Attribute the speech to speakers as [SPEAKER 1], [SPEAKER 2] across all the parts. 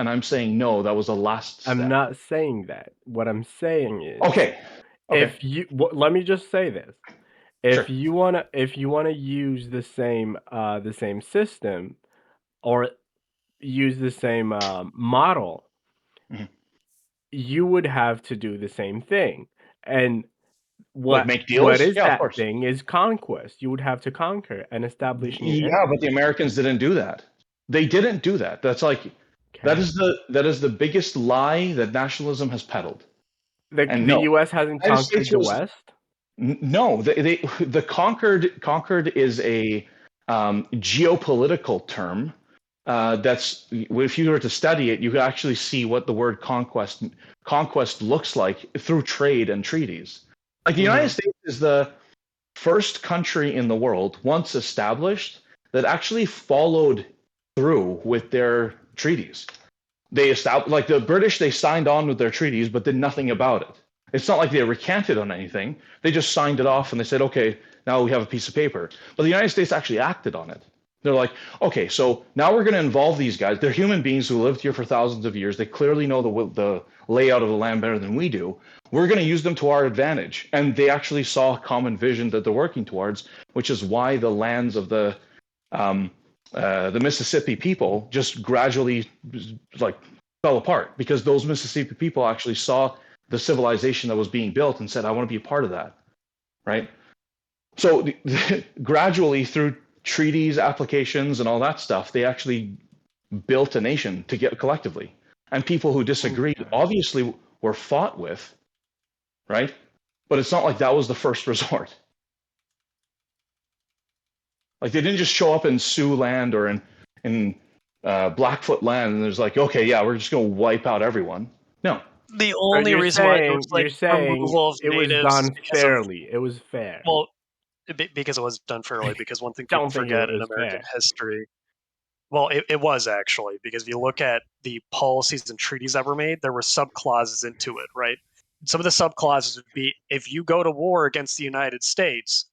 [SPEAKER 1] And I'm saying no, that was the last step.
[SPEAKER 2] I'm not saying that. What I'm saying is,
[SPEAKER 1] Okay.
[SPEAKER 2] if you let me just say this.
[SPEAKER 1] Sure.
[SPEAKER 2] If you wanna use the same system or use the same model,
[SPEAKER 1] Mhm.
[SPEAKER 2] you would have to do the same thing. And
[SPEAKER 1] Like
[SPEAKER 2] what
[SPEAKER 1] make
[SPEAKER 2] what
[SPEAKER 1] deals?
[SPEAKER 2] is
[SPEAKER 1] Yeah, of
[SPEAKER 2] that
[SPEAKER 1] course.
[SPEAKER 2] thing is conquest. You would have to conquer and establish new
[SPEAKER 1] Yeah, but the
[SPEAKER 2] empires.
[SPEAKER 1] Americans didn't do that. They didn't do that. That's like
[SPEAKER 2] Okay.
[SPEAKER 1] that is the biggest lie that nationalism has peddled. And
[SPEAKER 2] The
[SPEAKER 1] no,
[SPEAKER 2] US
[SPEAKER 1] the
[SPEAKER 2] hasn't
[SPEAKER 1] United
[SPEAKER 2] conquered
[SPEAKER 1] States
[SPEAKER 2] the
[SPEAKER 1] was
[SPEAKER 2] West.
[SPEAKER 1] no. The conquered is a geopolitical term. That's if you were to study it, you could actually see what the word conquest looks like through trade and treaties. Like the United
[SPEAKER 2] Mm-hmm.
[SPEAKER 1] States is the first country in the world, once established, that actually followed through with their treaties. They established, like the British, they signed on with their treaties, but did nothing about it. It's not like they recanted on anything. They just signed it off and they said, okay, now we have a piece of paper. But the United States actually acted on it. They're like, okay, so now we're going to involve these guys. They're human beings who lived here for thousands of years. They clearly know the layout of the land better than we do. We're going to use them to our advantage. And they actually saw a common vision that they're working towards, which is why the lands of um, the Mississippi people just gradually like fell apart because those Mississippi people actually saw the civilization that was being built and said, I want to be a part of that, right? So gradually through treaties, applications, and all that stuff, they actually built a nation to get collectively. And people who disagreed
[SPEAKER 2] Okay.
[SPEAKER 1] obviously were fought with, right? But it's not like that was the first resort. Like they didn't just show up in Sioux land or in Blackfoot land and there's like, okay, yeah, we're just going to wipe out everyone. No.
[SPEAKER 3] The
[SPEAKER 2] But
[SPEAKER 3] only reason why there was like
[SPEAKER 2] you're saying
[SPEAKER 3] removal of
[SPEAKER 2] it was
[SPEAKER 3] natives is
[SPEAKER 2] done
[SPEAKER 3] because of,
[SPEAKER 2] fairly. It was fair.
[SPEAKER 3] well, because it was done fairly. Because one thing people
[SPEAKER 2] Don't think it
[SPEAKER 3] forget in
[SPEAKER 2] was
[SPEAKER 3] American
[SPEAKER 2] fair.
[SPEAKER 3] history, well, it was actually, because if you look at the policies and treaties that were made, there were sub clauses into it, right? Some of the sub clauses would be, if you go to war against the United States,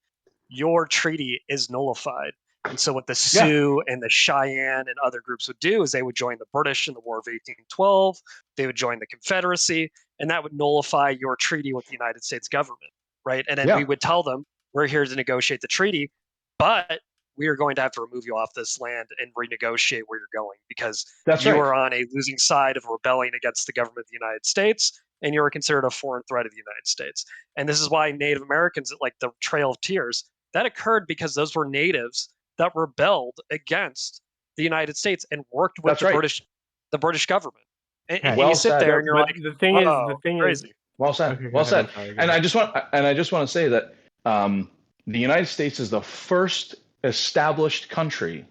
[SPEAKER 3] your treaty is nullified. And so what the
[SPEAKER 1] Yeah,
[SPEAKER 3] Sioux and the Cheyenne and other groups would do is they would join the British in the War of 1812, they would join the Confederacy, and that would nullify your treaty with the United States government, right? And then we
[SPEAKER 1] yeah,
[SPEAKER 3] would tell them, we're here to negotiate the treaty, but we are going to have to remove you off this land and renegotiate where you're going because
[SPEAKER 1] that's
[SPEAKER 3] you
[SPEAKER 1] right.
[SPEAKER 3] are on a losing side of rebelling against the government of the United States and you are considered a foreign threat of the United States. And this is why Native Americans, like the Trail of Tears, that occurred because those were natives that rebelled against the United States and worked with
[SPEAKER 1] That's right.
[SPEAKER 3] the British government. And
[SPEAKER 2] Okay.
[SPEAKER 3] you
[SPEAKER 1] Well
[SPEAKER 3] sit
[SPEAKER 1] said.
[SPEAKER 3] there
[SPEAKER 2] No,
[SPEAKER 3] and you're
[SPEAKER 2] but
[SPEAKER 3] like,
[SPEAKER 2] the
[SPEAKER 3] oh,
[SPEAKER 2] thing is,
[SPEAKER 3] crazy.
[SPEAKER 1] Well said.
[SPEAKER 2] okay, go
[SPEAKER 1] Well
[SPEAKER 2] ahead. I'm
[SPEAKER 1] said.
[SPEAKER 2] sorry. Go
[SPEAKER 1] And
[SPEAKER 2] ahead.
[SPEAKER 1] I just want to say that the United States is the first established country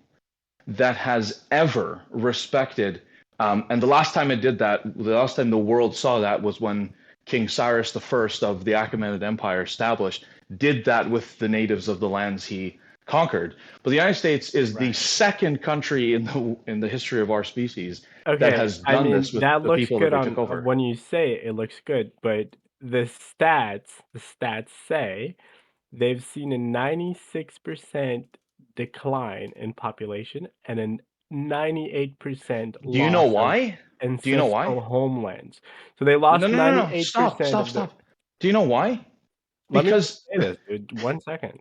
[SPEAKER 1] that has ever respected. And the last time it did that, the last time the world saw that was when King Cyrus the First of the Achaemenid Empire established did that with the natives of the lands he conquered. But the United States is the
[SPEAKER 2] Right.
[SPEAKER 1] second country in the history of our species that
[SPEAKER 2] Okay.
[SPEAKER 1] has
[SPEAKER 2] I
[SPEAKER 1] done
[SPEAKER 2] mean,
[SPEAKER 1] this with
[SPEAKER 2] that
[SPEAKER 1] the
[SPEAKER 2] looks
[SPEAKER 1] people that
[SPEAKER 2] good
[SPEAKER 1] they took
[SPEAKER 2] on
[SPEAKER 1] over.
[SPEAKER 2] when you say it, it looks good, but the stats say they've seen a 96% decline in population and a 98%
[SPEAKER 1] Do you know
[SPEAKER 2] loss of
[SPEAKER 1] why? Do you know why?
[SPEAKER 2] ancestral homelands. So they
[SPEAKER 1] No,
[SPEAKER 2] lost
[SPEAKER 1] no, no, no. Stop,
[SPEAKER 2] 98%
[SPEAKER 1] stop,
[SPEAKER 2] of the.
[SPEAKER 1] stop. Do you know why?
[SPEAKER 2] Let me
[SPEAKER 1] Because
[SPEAKER 2] say this, dude. 1 second.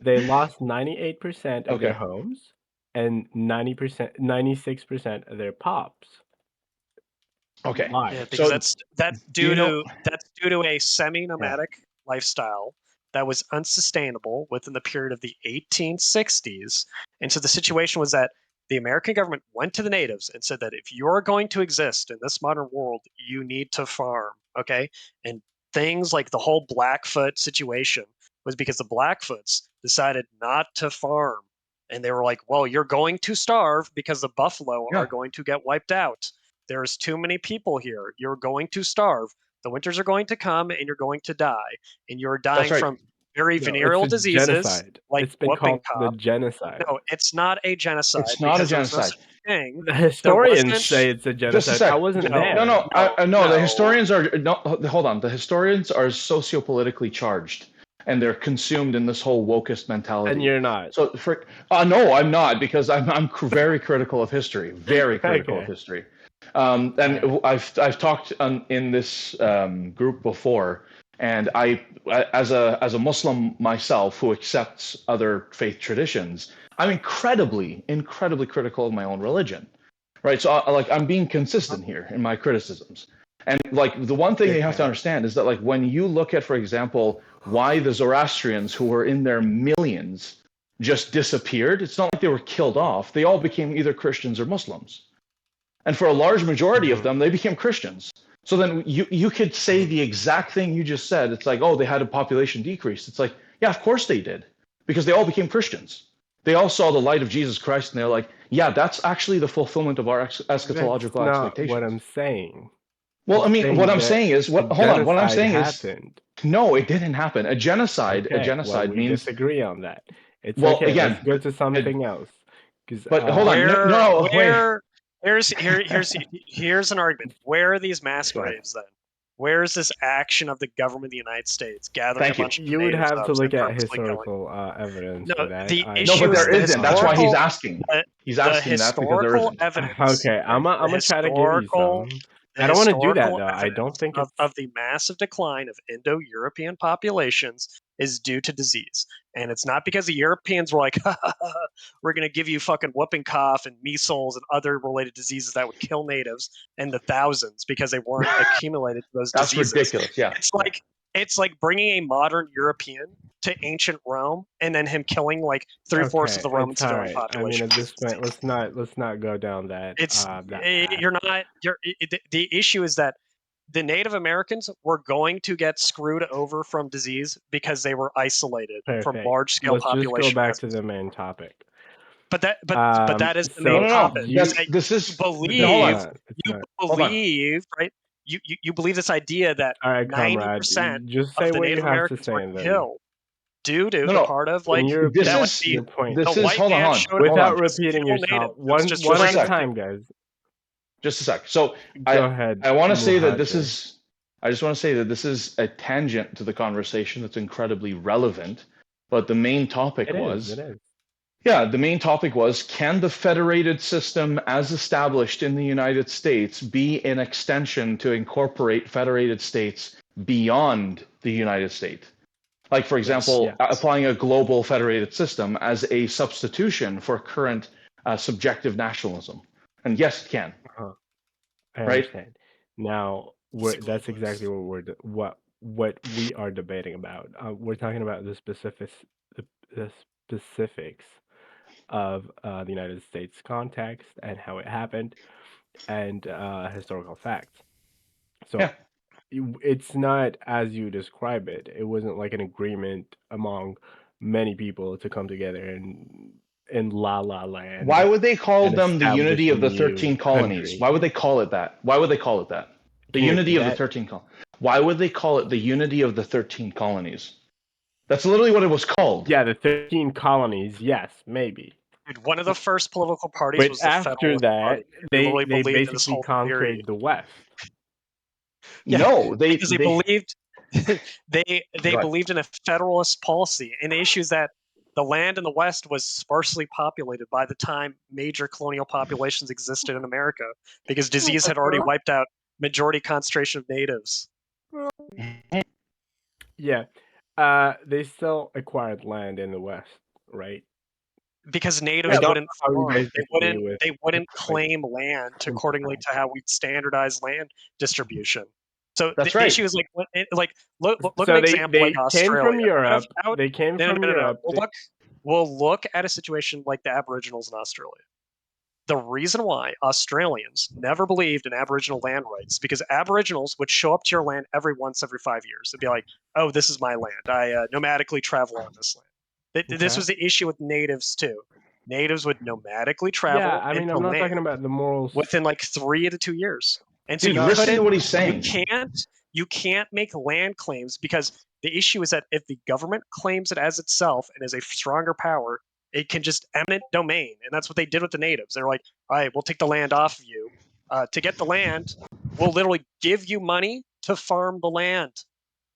[SPEAKER 2] They lost 98% of their
[SPEAKER 1] okay,
[SPEAKER 2] homes and 90%, 96% of their pops.
[SPEAKER 1] okay.
[SPEAKER 3] Yeah,
[SPEAKER 2] Why?
[SPEAKER 3] because
[SPEAKER 1] So
[SPEAKER 3] that's
[SPEAKER 1] do you
[SPEAKER 3] due
[SPEAKER 1] know?
[SPEAKER 3] to a
[SPEAKER 1] Yeah,
[SPEAKER 3] semi-nomadic lifestyle that was unsustainable within the period of the 1860s. And so the situation was that the American government went to the natives and said that if you're going to exist in this modern world, you need to farm, okay? And things like the whole Blackfoot situation was because the Blackfoots decided not to farm. And they were like, well, you're going to starve because the buffalo are
[SPEAKER 1] yeah.
[SPEAKER 3] going to get wiped out. There's too many people here. You're going to starve. The winters are going to come and you're going to die. And you're
[SPEAKER 1] That's
[SPEAKER 3] dying
[SPEAKER 1] right.
[SPEAKER 3] from very
[SPEAKER 2] No, it's
[SPEAKER 3] venereal
[SPEAKER 2] a
[SPEAKER 3] diseases
[SPEAKER 2] genocide.
[SPEAKER 3] like
[SPEAKER 2] It's been
[SPEAKER 3] whooping
[SPEAKER 2] called a
[SPEAKER 3] cough.
[SPEAKER 2] genocide.
[SPEAKER 3] No, it's not a genocide
[SPEAKER 1] It's not a
[SPEAKER 3] because there was no
[SPEAKER 1] genocide.
[SPEAKER 3] such thing.
[SPEAKER 2] The
[SPEAKER 3] There
[SPEAKER 2] historians
[SPEAKER 3] wasn't.
[SPEAKER 2] say it's a
[SPEAKER 1] Just a
[SPEAKER 2] genocide. I
[SPEAKER 1] sec.
[SPEAKER 2] wasn't
[SPEAKER 3] No,
[SPEAKER 1] No,
[SPEAKER 2] there.
[SPEAKER 1] no,
[SPEAKER 3] no,
[SPEAKER 1] no. The
[SPEAKER 3] no.
[SPEAKER 1] historians are no. Hold on. The historians are sociopolitically charged, and they're consumed in this whole wokist
[SPEAKER 2] And
[SPEAKER 1] mentality.
[SPEAKER 2] you're not.
[SPEAKER 1] So for no, I'm not because I'm very critical of history. Very critical of
[SPEAKER 2] Okay.
[SPEAKER 1] history. And I've talked in this group before, and as a Muslim myself who accepts other faith traditions, I'm incredibly critical of my own religion, right? So I'm being consistent here in my criticisms. And like the one thing you have to understand is that like when you look at, for example, why the Zoroastrians, who were in their millions, just disappeared, it's not like they were killed off. They all became either Christians or Muslims. And for a large majority of them, they became Christians. So then you could say the exact thing you just said. It's like, oh, they had a population decrease. It's like, yeah, of course they did, because they all became Christians. They all saw the light of Jesus Christ, and they're like, yeah, that's actually the fulfillment of our eschatological
[SPEAKER 2] That's not
[SPEAKER 1] expectations.
[SPEAKER 2] what I'm saying.
[SPEAKER 1] Well, I mean, what I'm saying is, hold on. What I'm saying
[SPEAKER 2] happened.
[SPEAKER 1] is, no, it didn't happen. A genocide
[SPEAKER 2] We
[SPEAKER 1] means.
[SPEAKER 2] Disagree on that. It's
[SPEAKER 1] Well,
[SPEAKER 2] okay.
[SPEAKER 1] again,
[SPEAKER 2] Let's go to something else.
[SPEAKER 1] But hold on, wait.
[SPEAKER 3] Here's an argument. Where are these mass graves then? Where is this action of the government of the United States gathering a bunch of
[SPEAKER 2] You would have to look at
[SPEAKER 3] purposely
[SPEAKER 2] historical evidence for that.
[SPEAKER 3] The
[SPEAKER 1] No,
[SPEAKER 3] issue
[SPEAKER 1] but there
[SPEAKER 3] is
[SPEAKER 1] isn't. That's why he's asking. He's
[SPEAKER 3] the
[SPEAKER 1] asking that because there
[SPEAKER 3] historical
[SPEAKER 1] isn't.
[SPEAKER 3] evidence.
[SPEAKER 2] Okay, I'm gonna try to give you some.
[SPEAKER 3] The
[SPEAKER 2] I don't want to do that
[SPEAKER 3] historical
[SPEAKER 2] though. I don't think
[SPEAKER 3] of,
[SPEAKER 2] it's
[SPEAKER 3] of the massive decline of Indo-European populations is due to disease. And it's not because the Europeans were like, we're going to give you fucking whooping cough and measles and other related diseases that would kill natives in the thousands because they weren't accumulated to those
[SPEAKER 1] That's
[SPEAKER 3] diseases.
[SPEAKER 1] ridiculous. Yeah.
[SPEAKER 3] It's like bringing a modern European to ancient Rome and then him killing like 3/4 of the Roman civilian population.
[SPEAKER 2] I mean, at this point, let's not go down that.
[SPEAKER 3] The issue is that the Native Americans were going to get screwed over from disease because they were isolated from large scale population.
[SPEAKER 2] Let's just go back to the main topic.
[SPEAKER 3] But that is the main topic. Right? You believe this idea that 90%
[SPEAKER 2] just say
[SPEAKER 3] of the
[SPEAKER 2] what
[SPEAKER 3] Native
[SPEAKER 2] you have
[SPEAKER 3] Americans
[SPEAKER 2] to say
[SPEAKER 3] were killed due to the part of like
[SPEAKER 2] your point.
[SPEAKER 1] Hold on.
[SPEAKER 2] Without repeating yourself, one at a time, guys.
[SPEAKER 1] Just a sec. So
[SPEAKER 2] go ahead.
[SPEAKER 1] I want to say that this is. I just want to say that this is a tangent to the conversation that's incredibly relevant. But the main topic was. Yeah, the main topic was, can the federated system as established in the United States be an extension to incorporate federated states beyond the United States? Like, for example, applying a global federated system as a substitution for current subjective nationalism. And yes, it can.
[SPEAKER 2] I understand. Now, that's exactly what we are debating about. We're talking about the specifics of the United States context and how it happened, and historical facts. So it's not as you describe it. It wasn't like an agreement among many people to come together in La La Land.
[SPEAKER 1] Why would they call them the unity of the 13 colonies? Why would they call it that? The unity of the 13 colonies. Why would they call it the unity of the 13 colonies? That's literally what it was called.
[SPEAKER 2] Yeah, the 13 colonies. Yes, maybe.
[SPEAKER 3] Dude, one of the first political parties was the Federalist Party.
[SPEAKER 2] They basically conquered the West.
[SPEAKER 1] No,
[SPEAKER 3] because they believed they believed in a federalist policy, and the issue is that the land in the West was sparsely populated by the time major colonial populations existed in America, because disease had already wiped out majority concentration of natives.
[SPEAKER 2] Yeah, they still acquired land in the West, right?
[SPEAKER 3] Because natives wouldn't they wouldn't claim land accordingly to how we standardize land distribution. So the issue is look at an example like Australia.
[SPEAKER 2] Came from Europe. They came from Europe.
[SPEAKER 3] We'll look at a situation like the Aboriginals in Australia. The reason why Australians never believed in Aboriginal land rights is because Aboriginals would show up to your land every 5 years. They'd be like, "Oh, this is my land. I nomadically travel on this land." This was the issue with natives too. Natives would nomadically travel.
[SPEAKER 2] Yeah, I mean, I'm not talking about the morals.
[SPEAKER 3] Within like 3 to 2 years. And so
[SPEAKER 1] listen to what he's saying.
[SPEAKER 3] You can't make land claims, because the issue is that if the government claims it as itself and as a stronger power, it can just eminent domain. And that's what they did with the natives. They're like, all right, we'll take the land off of you. To get the land, we'll literally give you money to farm the land.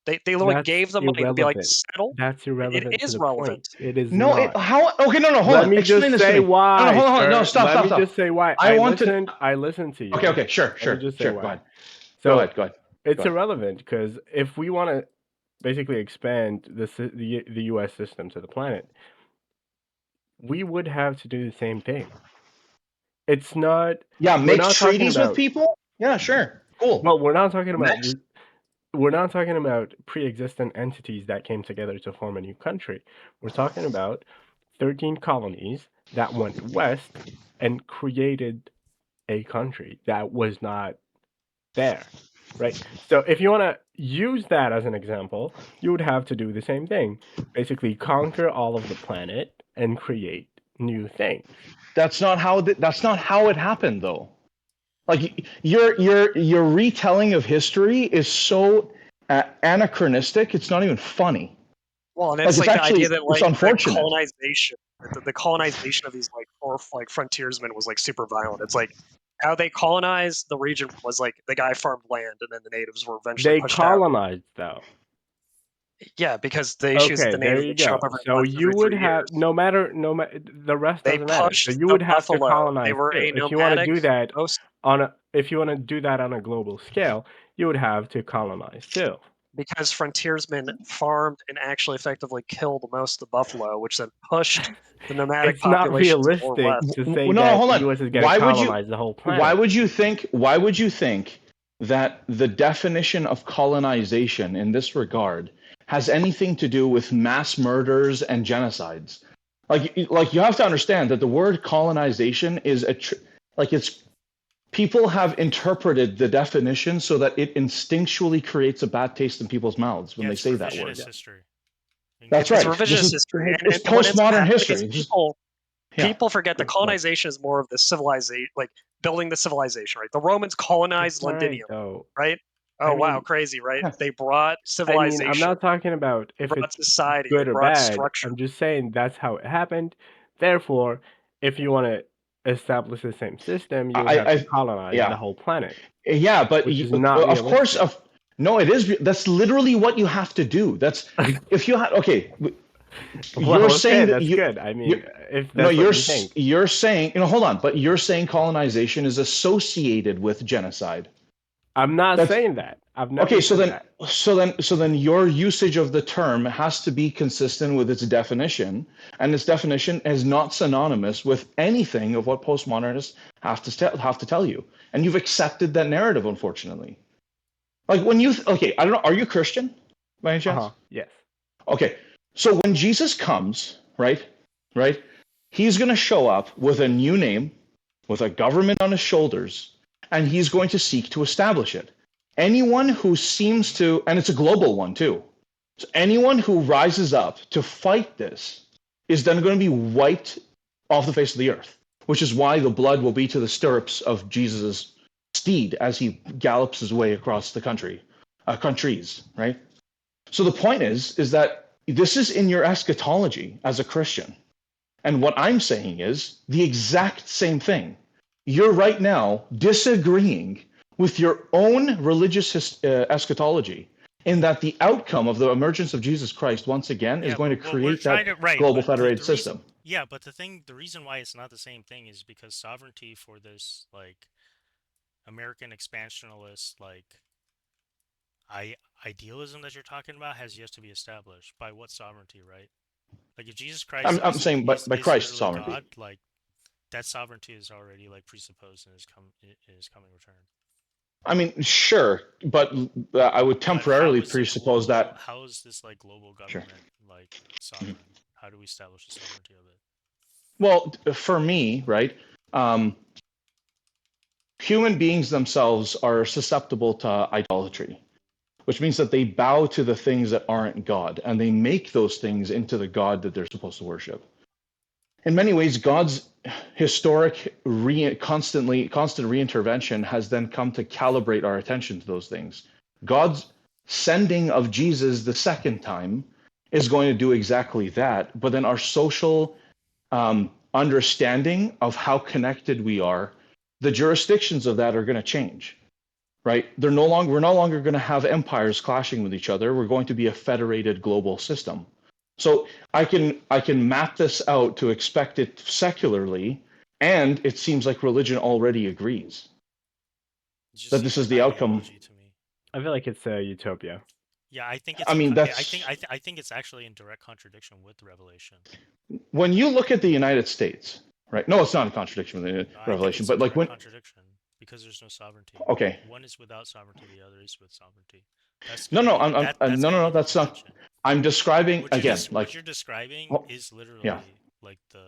[SPEAKER 3] They literally
[SPEAKER 2] That's
[SPEAKER 3] gave the money to be like,
[SPEAKER 2] irrelevant.
[SPEAKER 3] settle.
[SPEAKER 2] That's irrelevant
[SPEAKER 3] It
[SPEAKER 2] to
[SPEAKER 3] is
[SPEAKER 2] the
[SPEAKER 3] relevant.
[SPEAKER 2] point. It is
[SPEAKER 1] No,
[SPEAKER 2] not.
[SPEAKER 1] okay, no, hold
[SPEAKER 2] Let
[SPEAKER 1] on.
[SPEAKER 2] me
[SPEAKER 1] Explain
[SPEAKER 2] just
[SPEAKER 1] this to
[SPEAKER 2] say
[SPEAKER 1] me.
[SPEAKER 2] why,
[SPEAKER 1] No, hold on. No,
[SPEAKER 2] sir.
[SPEAKER 1] stop.
[SPEAKER 2] Let me just say why.
[SPEAKER 1] I wanted.
[SPEAKER 2] I listened to you.
[SPEAKER 1] Okay, sure.
[SPEAKER 2] Let me just say
[SPEAKER 1] Go
[SPEAKER 2] why.
[SPEAKER 1] ahead.
[SPEAKER 2] So
[SPEAKER 1] Go ahead.
[SPEAKER 2] it's irrelevant because if we want to basically expand the U.S. system to the planet, we would have to do the same thing. It's not.
[SPEAKER 1] Yeah,
[SPEAKER 2] We're
[SPEAKER 1] make
[SPEAKER 2] not talking
[SPEAKER 1] treaties with
[SPEAKER 2] about.
[SPEAKER 1] people. Yeah, sure. Cool.
[SPEAKER 2] Well, we're not talking about.
[SPEAKER 1] Next.
[SPEAKER 2] We're not talking about pre-existent entities that came together to form a new country. We're talking about 13 colonies that went west and created a country that was not there, right? So if you want to use that as an example, you would have to do the same thing. Basically conquer all of the planet and create new things.
[SPEAKER 1] That's not how it happened, though. Like your retelling of history is so anachronistic. It's not even funny.
[SPEAKER 3] Well, and it's
[SPEAKER 1] It's
[SPEAKER 3] like the
[SPEAKER 1] actually
[SPEAKER 3] idea that
[SPEAKER 1] it's
[SPEAKER 3] like the
[SPEAKER 1] unfortunate.
[SPEAKER 3] colonization, the colonization of these like frontiersmen was like super violent. It's like how they colonized the region was like the guy farmed land and then the natives were eventually
[SPEAKER 2] They
[SPEAKER 3] pushed out.
[SPEAKER 2] colonized though.
[SPEAKER 3] Yeah, because the issue is that
[SPEAKER 2] Okay,
[SPEAKER 3] the
[SPEAKER 2] there
[SPEAKER 3] natives
[SPEAKER 2] you
[SPEAKER 3] would show
[SPEAKER 2] go.
[SPEAKER 3] up every
[SPEAKER 2] So
[SPEAKER 3] once
[SPEAKER 2] you
[SPEAKER 3] every
[SPEAKER 2] would
[SPEAKER 3] 3
[SPEAKER 2] have
[SPEAKER 3] years.
[SPEAKER 2] no matter the rest
[SPEAKER 3] They
[SPEAKER 2] doesn't matter. So
[SPEAKER 3] pushed
[SPEAKER 2] you
[SPEAKER 3] the
[SPEAKER 2] would have to
[SPEAKER 3] buffalo.
[SPEAKER 2] colonize
[SPEAKER 3] They were
[SPEAKER 2] too.
[SPEAKER 3] a
[SPEAKER 2] If you want to
[SPEAKER 3] nomadic
[SPEAKER 2] do that
[SPEAKER 3] most
[SPEAKER 2] if you want to do that on a global scale, you would have to colonize too.
[SPEAKER 3] because frontiersmen farmed and actually effectively killed most of the buffalo, which then pushed the nomadic
[SPEAKER 2] It's not
[SPEAKER 3] populations more
[SPEAKER 2] realistic
[SPEAKER 3] west.
[SPEAKER 2] to say
[SPEAKER 1] No,
[SPEAKER 2] that
[SPEAKER 1] hold
[SPEAKER 2] the
[SPEAKER 1] on.
[SPEAKER 2] US is going to
[SPEAKER 1] Why would you?
[SPEAKER 2] colonize the whole
[SPEAKER 1] Why
[SPEAKER 2] planet.
[SPEAKER 1] would you think? Why would you think that the definition of colonization in this regard has anything to do with mass murders and genocides? Like you have to understand that the word colonization is it's people have interpreted the definition so that it instinctually creates a bad taste in people's mouths when they say that word.
[SPEAKER 4] History.
[SPEAKER 1] That's
[SPEAKER 3] It's
[SPEAKER 1] right.
[SPEAKER 3] revisionist history,
[SPEAKER 1] It's
[SPEAKER 3] and what ends up
[SPEAKER 1] postmodern
[SPEAKER 3] happening
[SPEAKER 1] history.
[SPEAKER 3] is
[SPEAKER 1] It's just-
[SPEAKER 3] people forget that colonization is more of the civilization, like building the civilization, right? The Romans colonized
[SPEAKER 2] It's all right,
[SPEAKER 3] Londinium,
[SPEAKER 2] though.
[SPEAKER 3] right? Oh wow, crazy, right?
[SPEAKER 1] Yeah.
[SPEAKER 3] They brought
[SPEAKER 2] I
[SPEAKER 3] civilization.
[SPEAKER 2] mean, I'm not talking about if
[SPEAKER 3] brought
[SPEAKER 2] it's
[SPEAKER 3] society.
[SPEAKER 2] good
[SPEAKER 3] They
[SPEAKER 2] or
[SPEAKER 3] brought
[SPEAKER 2] bad.
[SPEAKER 3] structure.
[SPEAKER 2] I'm just saying that's how it happened. Therefore, if you want to establish the same system, you would have to colonize the whole planet.
[SPEAKER 1] Yeah, but
[SPEAKER 2] which is not
[SPEAKER 1] of course,
[SPEAKER 2] realistic.
[SPEAKER 1] no, it is. That's literally what you have to do. That's if you had. Okay,
[SPEAKER 2] Well,
[SPEAKER 1] you're saying that
[SPEAKER 2] that's good. I mean, if
[SPEAKER 1] no,
[SPEAKER 2] that's what you think.
[SPEAKER 1] you're saying. Hold on, but you're saying colonization is associated with genocide.
[SPEAKER 2] I'm not saying that. I've never
[SPEAKER 1] Okay, so
[SPEAKER 2] said
[SPEAKER 1] then,
[SPEAKER 2] that.
[SPEAKER 1] so then, your usage of the term has to be consistent with its definition, and its definition is not synonymous with anything of what postmodernists have to tell you, and you've accepted that narrative, unfortunately. Like when you, okay, I don't know, are you Christian by any chance?
[SPEAKER 2] Yes.
[SPEAKER 1] Okay, so when Jesus comes, right, he's going to show up with a new name, with a government on his shoulders, and he's going to seek to establish it. Anyone who seems to, and it's a global one too, so anyone who rises up to fight this is then going to be wiped off the face of the earth, which is why the blood will be to the stirrups of Jesus' steed as he gallops his way across the countries, right? So the point is that this is in your eschatology as a Christian. And what I'm saying is the exact same thing. You're right now disagreeing with your own religious eschatology in that the outcome of the emergence of Jesus Christ once again is going to create that global federated system.
[SPEAKER 4] Yeah, but the reason why it's not the same thing is because sovereignty for this like American expansionalist idealism that you're talking about has yet to be established. By what sovereignty, right? Like if Jesus Christ
[SPEAKER 1] I'm saying by Christ's sovereignty.
[SPEAKER 4] God, like that sovereignty is already like presupposed in his coming return.
[SPEAKER 1] I mean, sure, but I would temporarily presuppose that.
[SPEAKER 4] How is this like global government like sovereign? How do we establish the sovereignty of it?
[SPEAKER 1] Well, for me, right, human beings themselves are susceptible to idolatry, which means that they bow to the things that aren't God, and they make those things into the God that they're supposed to worship. In many ways, God's historic constant reintervention has then come to calibrate our attention to those things. God's sending of Jesus the second time is going to do exactly that, but then our social understanding of how connected we are, the jurisdictions of that are going to change. right? We're no longer going to have empires clashing with each other. We're going to be a federated global system. So I can map this out to expect it secularly, and it seems like religion already agrees
[SPEAKER 4] It just
[SPEAKER 1] that
[SPEAKER 4] seems
[SPEAKER 1] this is
[SPEAKER 4] like
[SPEAKER 1] the outcome.
[SPEAKER 4] ideology to me.
[SPEAKER 2] I feel like it's a utopia.
[SPEAKER 4] Yeah, I think it's.
[SPEAKER 1] I mean,
[SPEAKER 4] I
[SPEAKER 1] that's
[SPEAKER 4] think it's actually in direct contradiction with Revelation.
[SPEAKER 1] when you look at the United States, right? No, it's not in contradiction with the
[SPEAKER 4] I think
[SPEAKER 1] Revelation,
[SPEAKER 4] it's
[SPEAKER 1] but
[SPEAKER 4] in
[SPEAKER 1] like
[SPEAKER 4] direct
[SPEAKER 1] when
[SPEAKER 4] contradiction because there's no sovereignty.
[SPEAKER 1] okay,
[SPEAKER 4] One is without sovereignty, the other is with sovereignty. That's
[SPEAKER 1] no,
[SPEAKER 4] gonna
[SPEAKER 1] no,
[SPEAKER 4] be that's
[SPEAKER 1] no,
[SPEAKER 4] gonna
[SPEAKER 1] no,
[SPEAKER 4] be the
[SPEAKER 1] that's not.
[SPEAKER 4] contention.
[SPEAKER 1] I'm describing
[SPEAKER 4] What you're
[SPEAKER 1] again,
[SPEAKER 4] what you're describing
[SPEAKER 1] oh,
[SPEAKER 4] is
[SPEAKER 1] yeah.
[SPEAKER 4] literally like the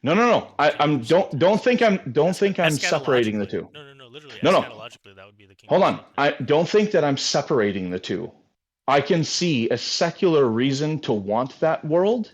[SPEAKER 1] No, no, no.
[SPEAKER 4] the
[SPEAKER 1] I'm
[SPEAKER 4] kingdom of
[SPEAKER 1] don't
[SPEAKER 4] Satan.
[SPEAKER 1] don't think I'm separating the
[SPEAKER 4] Eschatologically.
[SPEAKER 1] two.
[SPEAKER 4] No. Literally,
[SPEAKER 1] No, no.
[SPEAKER 4] eschatologically, that would be the kingdom
[SPEAKER 1] Hold
[SPEAKER 4] of
[SPEAKER 1] on.
[SPEAKER 4] Satan.
[SPEAKER 1] I don't think that I'm separating the two. I can see a secular reason to want that world,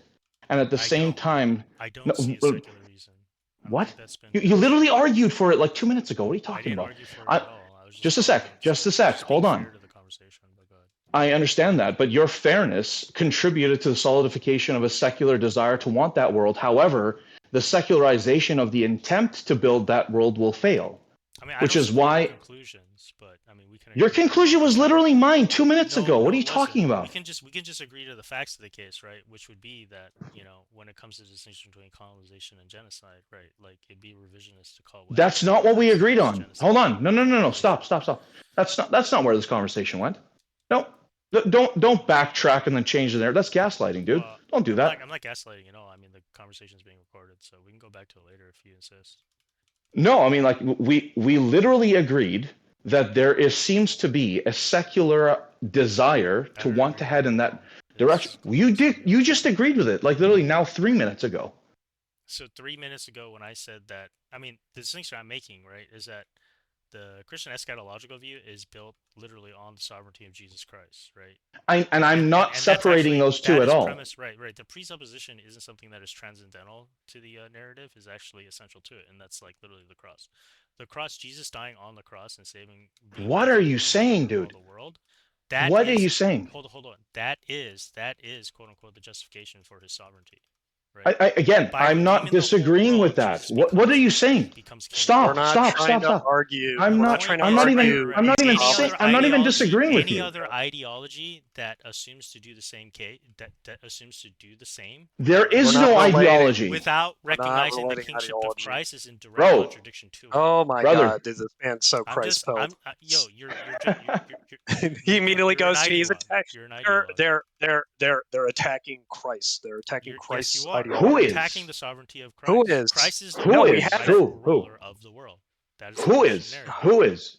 [SPEAKER 1] and at the same time,
[SPEAKER 4] I don't
[SPEAKER 1] no,
[SPEAKER 4] see a secular reason. I don't
[SPEAKER 1] what?
[SPEAKER 4] think that's been
[SPEAKER 1] You literally
[SPEAKER 4] demonstrated.
[SPEAKER 1] argued for it like 2 minutes ago. What are you
[SPEAKER 4] I
[SPEAKER 1] talking
[SPEAKER 4] didn't
[SPEAKER 1] about?
[SPEAKER 4] argue for it at all. I was
[SPEAKER 1] Just a
[SPEAKER 4] just
[SPEAKER 1] sec.
[SPEAKER 4] talking.
[SPEAKER 1] Just a sec.
[SPEAKER 4] Just
[SPEAKER 1] Hold
[SPEAKER 4] being
[SPEAKER 1] on.
[SPEAKER 4] fair to the conversation. But go ahead.
[SPEAKER 1] I understand that, but your fairness contributed to the solidification of a secular desire to want that world. However, the secularization of the intent to build that world will fail.
[SPEAKER 4] I mean, I
[SPEAKER 1] Which
[SPEAKER 4] don't
[SPEAKER 1] is
[SPEAKER 4] support
[SPEAKER 1] why
[SPEAKER 4] your conclusions, but I mean, we can.
[SPEAKER 1] your
[SPEAKER 4] agree
[SPEAKER 1] conclusion
[SPEAKER 4] to
[SPEAKER 1] was
[SPEAKER 4] the fact.
[SPEAKER 1] literally mine 2 minutes ago. What are you
[SPEAKER 4] listen,
[SPEAKER 1] talking about?
[SPEAKER 4] We can just agree to the facts of the case, right? Which would be that when it comes to the distinction between colonization and genocide, right? Like it'd be revisionist to call.
[SPEAKER 1] That's not what we agreed on.
[SPEAKER 4] Genocide.
[SPEAKER 1] Hold on. No. Stop. That's not where this conversation went. No. Don't backtrack and then change the narrative. That's gaslighting, dude.
[SPEAKER 4] Well,
[SPEAKER 1] Don't do that.
[SPEAKER 4] I'm not gaslighting at all. I mean, the conversation is being recorded, so we can go back to it later if you insist.
[SPEAKER 1] No, I mean, like we literally agreed that seems to be a secular desire to want to head in that direction. You just agreed with it, like literally now 3 minutes ago.
[SPEAKER 4] So 3 minutes ago, when I said that, I mean, the distinction I'm making, right, is that the Christian eschatological view is built literally on the sovereignty of Jesus Christ, right?
[SPEAKER 1] I'm not separating those two at all.
[SPEAKER 4] Premise, right. The presupposition isn't something that is transcendental to the narrative; is actually essential to it, and that's like literally the cross. The cross, Jesus dying on the cross and saving.
[SPEAKER 1] What are you saying, dude?
[SPEAKER 4] The world.
[SPEAKER 1] What are you saying?
[SPEAKER 4] Hold on. That is quote unquote the justification for his sovereignty.
[SPEAKER 1] Right. I'm not disagreeing with that. What are you saying? Stop.
[SPEAKER 3] Argue.
[SPEAKER 1] I'm not even disagreeing with you.
[SPEAKER 4] Any other ideology that assumes to do the same that assumes to do the same.
[SPEAKER 1] There is no ideology
[SPEAKER 4] without recognizing the kingship of Christ is in direct contradiction to it.
[SPEAKER 3] Oh my God, dude, this man's so Christ filled.
[SPEAKER 4] You're
[SPEAKER 3] he immediately goes to he's attacking.
[SPEAKER 4] They're
[SPEAKER 3] attacking Christ. They're attacking Christ's ideology.
[SPEAKER 1] Who is
[SPEAKER 4] attacking the sovereignty of Christ?
[SPEAKER 3] Who is?
[SPEAKER 4] Christ is the
[SPEAKER 1] ruler
[SPEAKER 4] of the world. That is
[SPEAKER 1] Who is?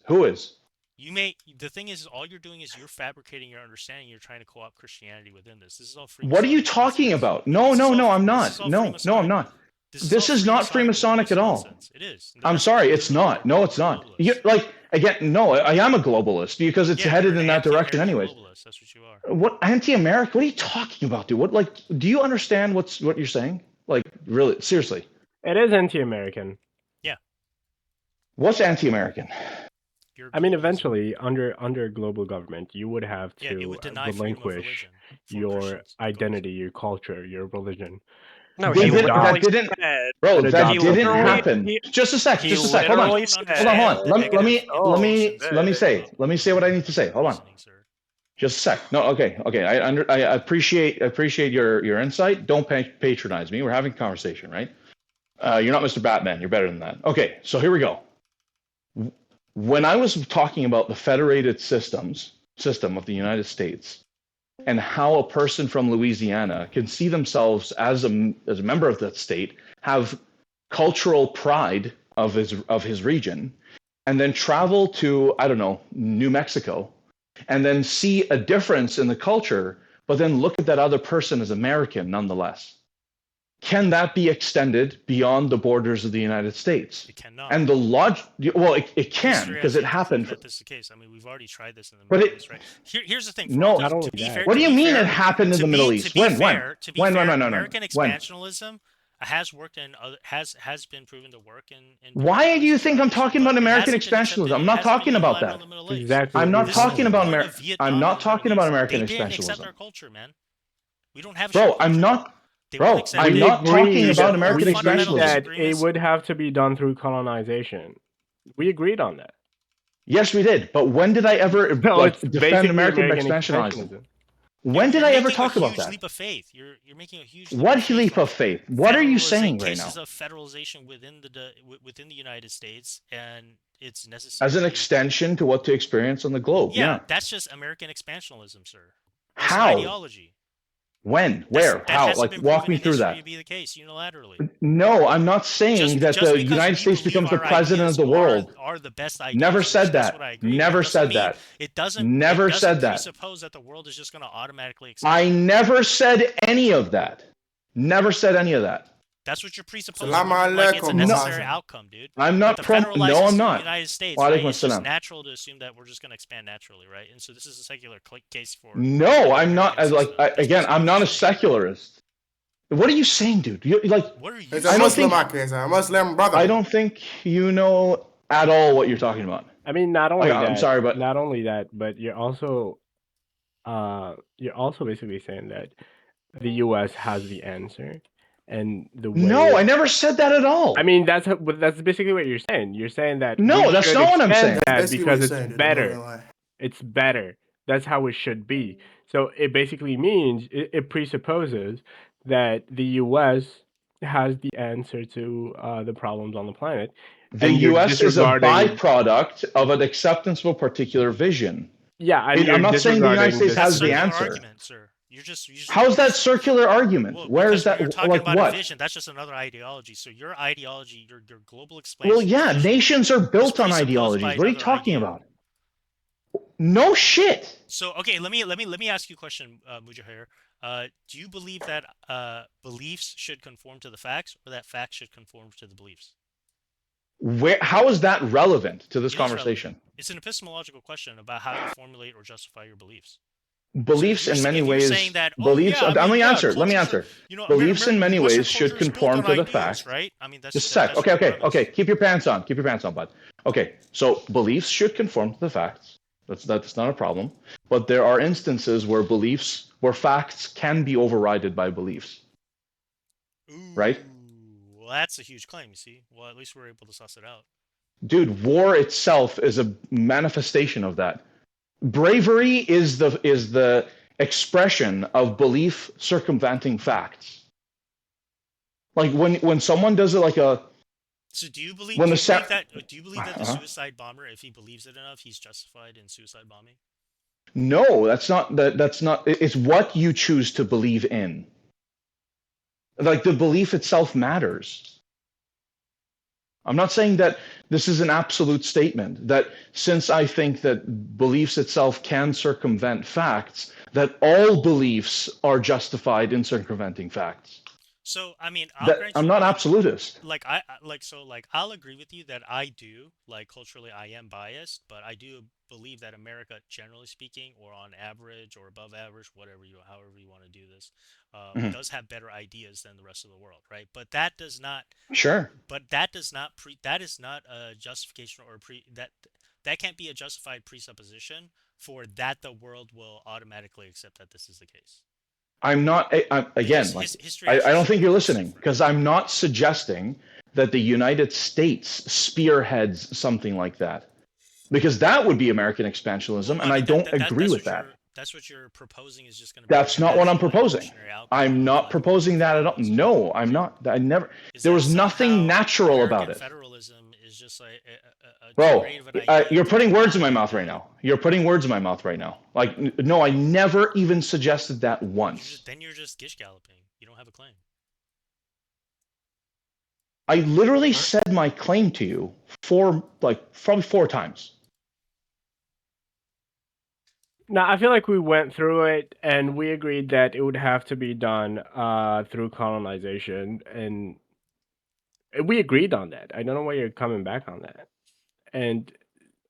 [SPEAKER 4] You may. The thing is, all you're doing is you're fabricating your understanding. You're trying to co-opt Christianity within this. This is all free.
[SPEAKER 1] What are you talking about? No, I'm not. No, I'm not. This is not Freemasonic at all.
[SPEAKER 4] It is.
[SPEAKER 1] I'm sorry, it's not. No, it's not. No, I am a globalist because it's headed in that direction anyways.
[SPEAKER 4] Globalist, that's what you are.
[SPEAKER 1] What anti-American? What are you talking about, dude? Do you understand what you're saying? Like, really, seriously.
[SPEAKER 2] It is anti-American.
[SPEAKER 4] Yeah.
[SPEAKER 1] What's anti-American?
[SPEAKER 2] I mean, eventually, under global government, you would have to relinquish your identity, your culture, your religion.
[SPEAKER 3] No,
[SPEAKER 1] that didn't happen. Just a sec. Hold on. Let me say what I need to say. Hold on. Just a sec. No, okay. I appreciate your insight. Don't patronize me. We're having a conversation, right? You're not Mr. Batman. You're better than that. Okay, so here we go. When I was talking about the federated system of the United States and how a person from Louisiana can see themselves as a member of that state, have cultural pride of his region, and then travel to, I don't know, New Mexico, and then see a difference in the culture, but then look at that other person as American nonetheless. Can that be extended beyond the borders of the United States?
[SPEAKER 4] It cannot.
[SPEAKER 1] And the logic, well, it can, because it happened.
[SPEAKER 4] That this is the case. I mean, we've already tried this in the Middle East, right? Here's the thing.
[SPEAKER 1] No, what do you mean it happened in the Middle East? When?
[SPEAKER 4] American expansionism has worked and has been proven to work in.
[SPEAKER 1] Why do you think I'm talking about American expansionism? I'm not talking about that.
[SPEAKER 2] Exactly.
[SPEAKER 1] I'm not talking about American. I'm not talking about American
[SPEAKER 4] expansionism. They didn't accept our culture, man. We don't have.
[SPEAKER 1] Bro, I'm not. Bro, I'm not talking about American expansionism.
[SPEAKER 2] That it would have to be done through colonization. We agreed on that.
[SPEAKER 1] Yes, we did. But when did I ever
[SPEAKER 2] No,
[SPEAKER 1] like
[SPEAKER 2] it's
[SPEAKER 1] defend
[SPEAKER 2] basically
[SPEAKER 1] American
[SPEAKER 2] American
[SPEAKER 1] expansionism?
[SPEAKER 2] expansionism.
[SPEAKER 1] When did I ever
[SPEAKER 4] making a
[SPEAKER 1] talk about
[SPEAKER 4] huge
[SPEAKER 1] that?
[SPEAKER 4] leap of faith. You're making a huge leap
[SPEAKER 1] What
[SPEAKER 4] of faith.
[SPEAKER 1] leap
[SPEAKER 4] Like
[SPEAKER 1] of faith? What are you saying right
[SPEAKER 4] cases
[SPEAKER 1] now?
[SPEAKER 4] of federalization within within the United States, and it's
[SPEAKER 1] As
[SPEAKER 4] necessary.
[SPEAKER 1] an extension to what to experience on the globe.
[SPEAKER 4] Yeah,
[SPEAKER 1] Yeah.
[SPEAKER 4] that's just American expansionism, sir. That's an
[SPEAKER 1] How?
[SPEAKER 4] ideology.
[SPEAKER 1] When? Where?
[SPEAKER 4] That
[SPEAKER 1] How?
[SPEAKER 4] hasn't
[SPEAKER 1] Like,
[SPEAKER 4] been
[SPEAKER 1] walk
[SPEAKER 4] proven
[SPEAKER 1] me
[SPEAKER 4] in
[SPEAKER 1] through
[SPEAKER 4] history
[SPEAKER 1] that.
[SPEAKER 4] to be the case unilaterally.
[SPEAKER 1] No, I'm not saying that
[SPEAKER 4] Just
[SPEAKER 1] the
[SPEAKER 4] because
[SPEAKER 1] United
[SPEAKER 4] you
[SPEAKER 1] States
[SPEAKER 4] believe
[SPEAKER 1] becomes the
[SPEAKER 4] our
[SPEAKER 1] president of
[SPEAKER 4] ideas
[SPEAKER 1] the world.
[SPEAKER 4] are the best
[SPEAKER 1] Never
[SPEAKER 4] ideas,
[SPEAKER 1] said
[SPEAKER 4] that's what
[SPEAKER 1] that.
[SPEAKER 4] I agree.
[SPEAKER 1] Never
[SPEAKER 4] That doesn't
[SPEAKER 1] said
[SPEAKER 4] mean
[SPEAKER 1] that.
[SPEAKER 4] it doesn't
[SPEAKER 1] Never said that.
[SPEAKER 4] presuppose that the world is just going to automatically accept
[SPEAKER 1] I
[SPEAKER 4] it.
[SPEAKER 1] never said any of that. Never said any of that.
[SPEAKER 4] That's what you're presupposing.
[SPEAKER 5] Salam
[SPEAKER 4] Like it's a
[SPEAKER 5] alaikum,
[SPEAKER 4] necessary
[SPEAKER 5] Muhammad.
[SPEAKER 4] outcome, dude.
[SPEAKER 1] I'm
[SPEAKER 4] But
[SPEAKER 1] not
[SPEAKER 4] the
[SPEAKER 1] pro.
[SPEAKER 4] federal
[SPEAKER 1] No, I'm
[SPEAKER 4] license to the
[SPEAKER 1] not.
[SPEAKER 4] United States,
[SPEAKER 1] Wa
[SPEAKER 4] right?
[SPEAKER 1] alaikum
[SPEAKER 4] It's just
[SPEAKER 1] assalam.
[SPEAKER 4] natural to assume that we're just going to expand naturally, right? And so this is a secular case for
[SPEAKER 1] No,
[SPEAKER 4] the
[SPEAKER 1] I'm not.
[SPEAKER 4] American
[SPEAKER 1] Like
[SPEAKER 4] system. That's
[SPEAKER 1] again,
[SPEAKER 4] basically
[SPEAKER 1] I'm
[SPEAKER 4] what
[SPEAKER 1] not
[SPEAKER 4] you're
[SPEAKER 1] a
[SPEAKER 4] saying.
[SPEAKER 1] secularist. What are you saying, dude? Like,
[SPEAKER 4] What are you
[SPEAKER 5] He's
[SPEAKER 1] I
[SPEAKER 5] a
[SPEAKER 1] don't
[SPEAKER 5] Muslim,
[SPEAKER 1] think
[SPEAKER 5] he's a Muslim brother.
[SPEAKER 1] I don't think you know at all what you're talking about.
[SPEAKER 2] I mean, not only
[SPEAKER 1] Like, I'm sorry, but
[SPEAKER 2] not only that, but you're also basically saying that the U.S. has the answer, and the way.
[SPEAKER 1] no, I never said that at all.
[SPEAKER 2] I mean, that's basically what you're saying. You're saying that
[SPEAKER 1] No,
[SPEAKER 2] we
[SPEAKER 1] that's
[SPEAKER 2] should
[SPEAKER 1] not what I'm
[SPEAKER 2] expand
[SPEAKER 1] saying.
[SPEAKER 2] that
[SPEAKER 5] That's basically what
[SPEAKER 2] because
[SPEAKER 5] he's
[SPEAKER 2] it's
[SPEAKER 5] saying, dude. I'm not
[SPEAKER 2] better.
[SPEAKER 5] gonna lie.
[SPEAKER 2] It's better. That's how it should be. So it basically means it presupposes that the U.S. has the answer to the problems on the planet,
[SPEAKER 1] The
[SPEAKER 2] and you're
[SPEAKER 1] U.S. is a
[SPEAKER 2] disregarding.
[SPEAKER 1] byproduct of an acceptance of a particular vision.
[SPEAKER 2] Yeah, and you're
[SPEAKER 1] I'm not saying the United
[SPEAKER 2] disregarding
[SPEAKER 1] States
[SPEAKER 2] the
[SPEAKER 1] has the
[SPEAKER 4] circular
[SPEAKER 1] answer.
[SPEAKER 4] argument, sir.
[SPEAKER 1] How's that circular argument?
[SPEAKER 4] Well,
[SPEAKER 1] Where is
[SPEAKER 4] because
[SPEAKER 1] that?
[SPEAKER 4] we were talking
[SPEAKER 1] Like
[SPEAKER 4] about
[SPEAKER 1] what?
[SPEAKER 4] a vision, that's just another ideology. So your ideology, your global
[SPEAKER 1] Well,
[SPEAKER 4] expansion
[SPEAKER 1] yeah,
[SPEAKER 4] vision
[SPEAKER 1] nations are
[SPEAKER 4] is
[SPEAKER 1] built on
[SPEAKER 4] presupposed by
[SPEAKER 1] ideologies. What are you
[SPEAKER 4] another
[SPEAKER 1] talking
[SPEAKER 4] idea.
[SPEAKER 1] about? No shit.
[SPEAKER 4] So okay, let me ask you a question, Mujahir. Do you believe that beliefs should conform to the facts, or that facts should conform to the beliefs?
[SPEAKER 1] How is that relevant to this
[SPEAKER 4] It is
[SPEAKER 1] conversation?
[SPEAKER 4] relevant. It's an epistemological question about how you formulate or justify your beliefs.
[SPEAKER 1] Beliefs in many
[SPEAKER 4] if you're
[SPEAKER 1] ways.
[SPEAKER 4] saying that,
[SPEAKER 1] Beliefs. Let me answer. Let me
[SPEAKER 4] cultures are-
[SPEAKER 1] answer.
[SPEAKER 4] You know,
[SPEAKER 1] Beliefs in many
[SPEAKER 4] Western
[SPEAKER 1] ways should
[SPEAKER 4] culture is built
[SPEAKER 1] conform
[SPEAKER 4] on
[SPEAKER 1] to the
[SPEAKER 4] ideals,
[SPEAKER 1] facts.
[SPEAKER 4] right? I mean, that's
[SPEAKER 1] Just a sec.
[SPEAKER 4] that's
[SPEAKER 1] Okay,
[SPEAKER 4] the
[SPEAKER 1] okay,
[SPEAKER 4] premise.
[SPEAKER 1] okay. Keep your pants on. Keep your pants on, bud. Okay, so beliefs should conform to the facts. That's not a problem. But there are instances where facts can be overridden by beliefs. Right?
[SPEAKER 4] Well, that's a huge claim. You see. Well, at least we're able to suss it out.
[SPEAKER 1] Dude, war itself is a manifestation of that. Bravery is the expression of belief circumventing facts. Like when someone does it like a.
[SPEAKER 4] So do you believe?
[SPEAKER 1] When
[SPEAKER 4] Do
[SPEAKER 1] the
[SPEAKER 4] you believe
[SPEAKER 1] sa-
[SPEAKER 4] that? Do you believe that the suicide bomber, if he believes it enough, he's justified in suicide bombing?
[SPEAKER 1] No, that's not. That's not. It's what you choose to believe in. Like the belief itself matters. I'm not saying that this is an absolute statement, that since I think that beliefs itself can circumvent facts, that all beliefs are justified in circumventing facts.
[SPEAKER 4] So I mean, I'll
[SPEAKER 1] That
[SPEAKER 4] grant
[SPEAKER 1] I'm
[SPEAKER 4] you,
[SPEAKER 1] not absolutist.
[SPEAKER 4] I'll agree with you that I do, like, culturally I am biased, but I do believe that America, generally speaking, or on average or above average, however you want to do this,
[SPEAKER 1] Mhm.
[SPEAKER 4] does have better ideas than the rest of the world, right? But that does not
[SPEAKER 1] Sure.
[SPEAKER 4] that is not a justification or that can't be a justified presupposition for that the world will automatically accept that this is the case.
[SPEAKER 1] I'm not. Again,
[SPEAKER 4] Because
[SPEAKER 1] like
[SPEAKER 4] history
[SPEAKER 1] I
[SPEAKER 4] actually
[SPEAKER 1] don't think
[SPEAKER 4] shows
[SPEAKER 1] you're
[SPEAKER 4] that it's
[SPEAKER 1] listening
[SPEAKER 4] different.
[SPEAKER 1] because I'm not suggesting that the United States spearheads something like that, because that would be American expansionism,
[SPEAKER 4] Well,
[SPEAKER 1] and I don't agree with that.
[SPEAKER 4] That's what you're proposing is just going to be
[SPEAKER 1] That's
[SPEAKER 4] like a
[SPEAKER 1] not what I'm
[SPEAKER 4] natural
[SPEAKER 1] proposing.
[SPEAKER 4] evolutionary outcome
[SPEAKER 1] I'm
[SPEAKER 4] of,
[SPEAKER 1] not
[SPEAKER 4] like,
[SPEAKER 1] proposing that at all.
[SPEAKER 4] federalism.
[SPEAKER 1] No, I'm not. I never.
[SPEAKER 4] Is
[SPEAKER 1] There
[SPEAKER 4] that
[SPEAKER 1] was nothing
[SPEAKER 4] somehow
[SPEAKER 1] natural about
[SPEAKER 4] American
[SPEAKER 1] it.
[SPEAKER 4] federalism is just like a
[SPEAKER 1] Bro,
[SPEAKER 4] great of an idea
[SPEAKER 1] you're
[SPEAKER 4] to
[SPEAKER 1] putting
[SPEAKER 4] come
[SPEAKER 1] words in
[SPEAKER 4] out
[SPEAKER 1] my
[SPEAKER 4] of,
[SPEAKER 1] mouth right
[SPEAKER 4] but
[SPEAKER 1] now. You're putting words in my mouth right now. Like, no, I never even suggested that once.
[SPEAKER 4] then you're just gish galloping. You don't have a claim.
[SPEAKER 1] I literally said my claim to you probably 4 times.
[SPEAKER 2] No, I feel like we went through it and we agreed that it would have to be done through colonization, and we agreed on that. I don't know why you're coming back on that. And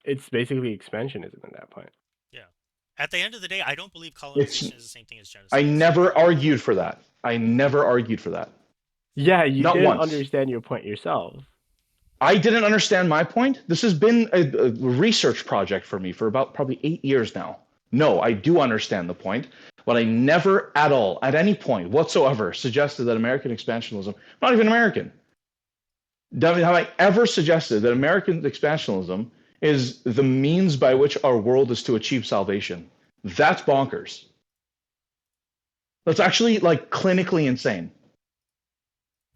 [SPEAKER 2] it's basically expansionism at that point.
[SPEAKER 4] Yeah. At the end of the day, I don't believe
[SPEAKER 1] It's.
[SPEAKER 4] colonization is the same thing as genocide.
[SPEAKER 1] I never argued for that. I never argued for that.
[SPEAKER 2] Yeah, you
[SPEAKER 1] Not
[SPEAKER 2] didn't
[SPEAKER 1] once.
[SPEAKER 2] understand your point yourself.
[SPEAKER 1] I didn't understand my point. This has been a research project for me for about probably 8 years now. No, I do understand the point, but I never at all, at any point whatsoever, suggested that American expansionism, not even American, have I ever suggested that American expansionism is the means by which our world is to achieve salvation. That's bonkers. That's actually like clinically insane.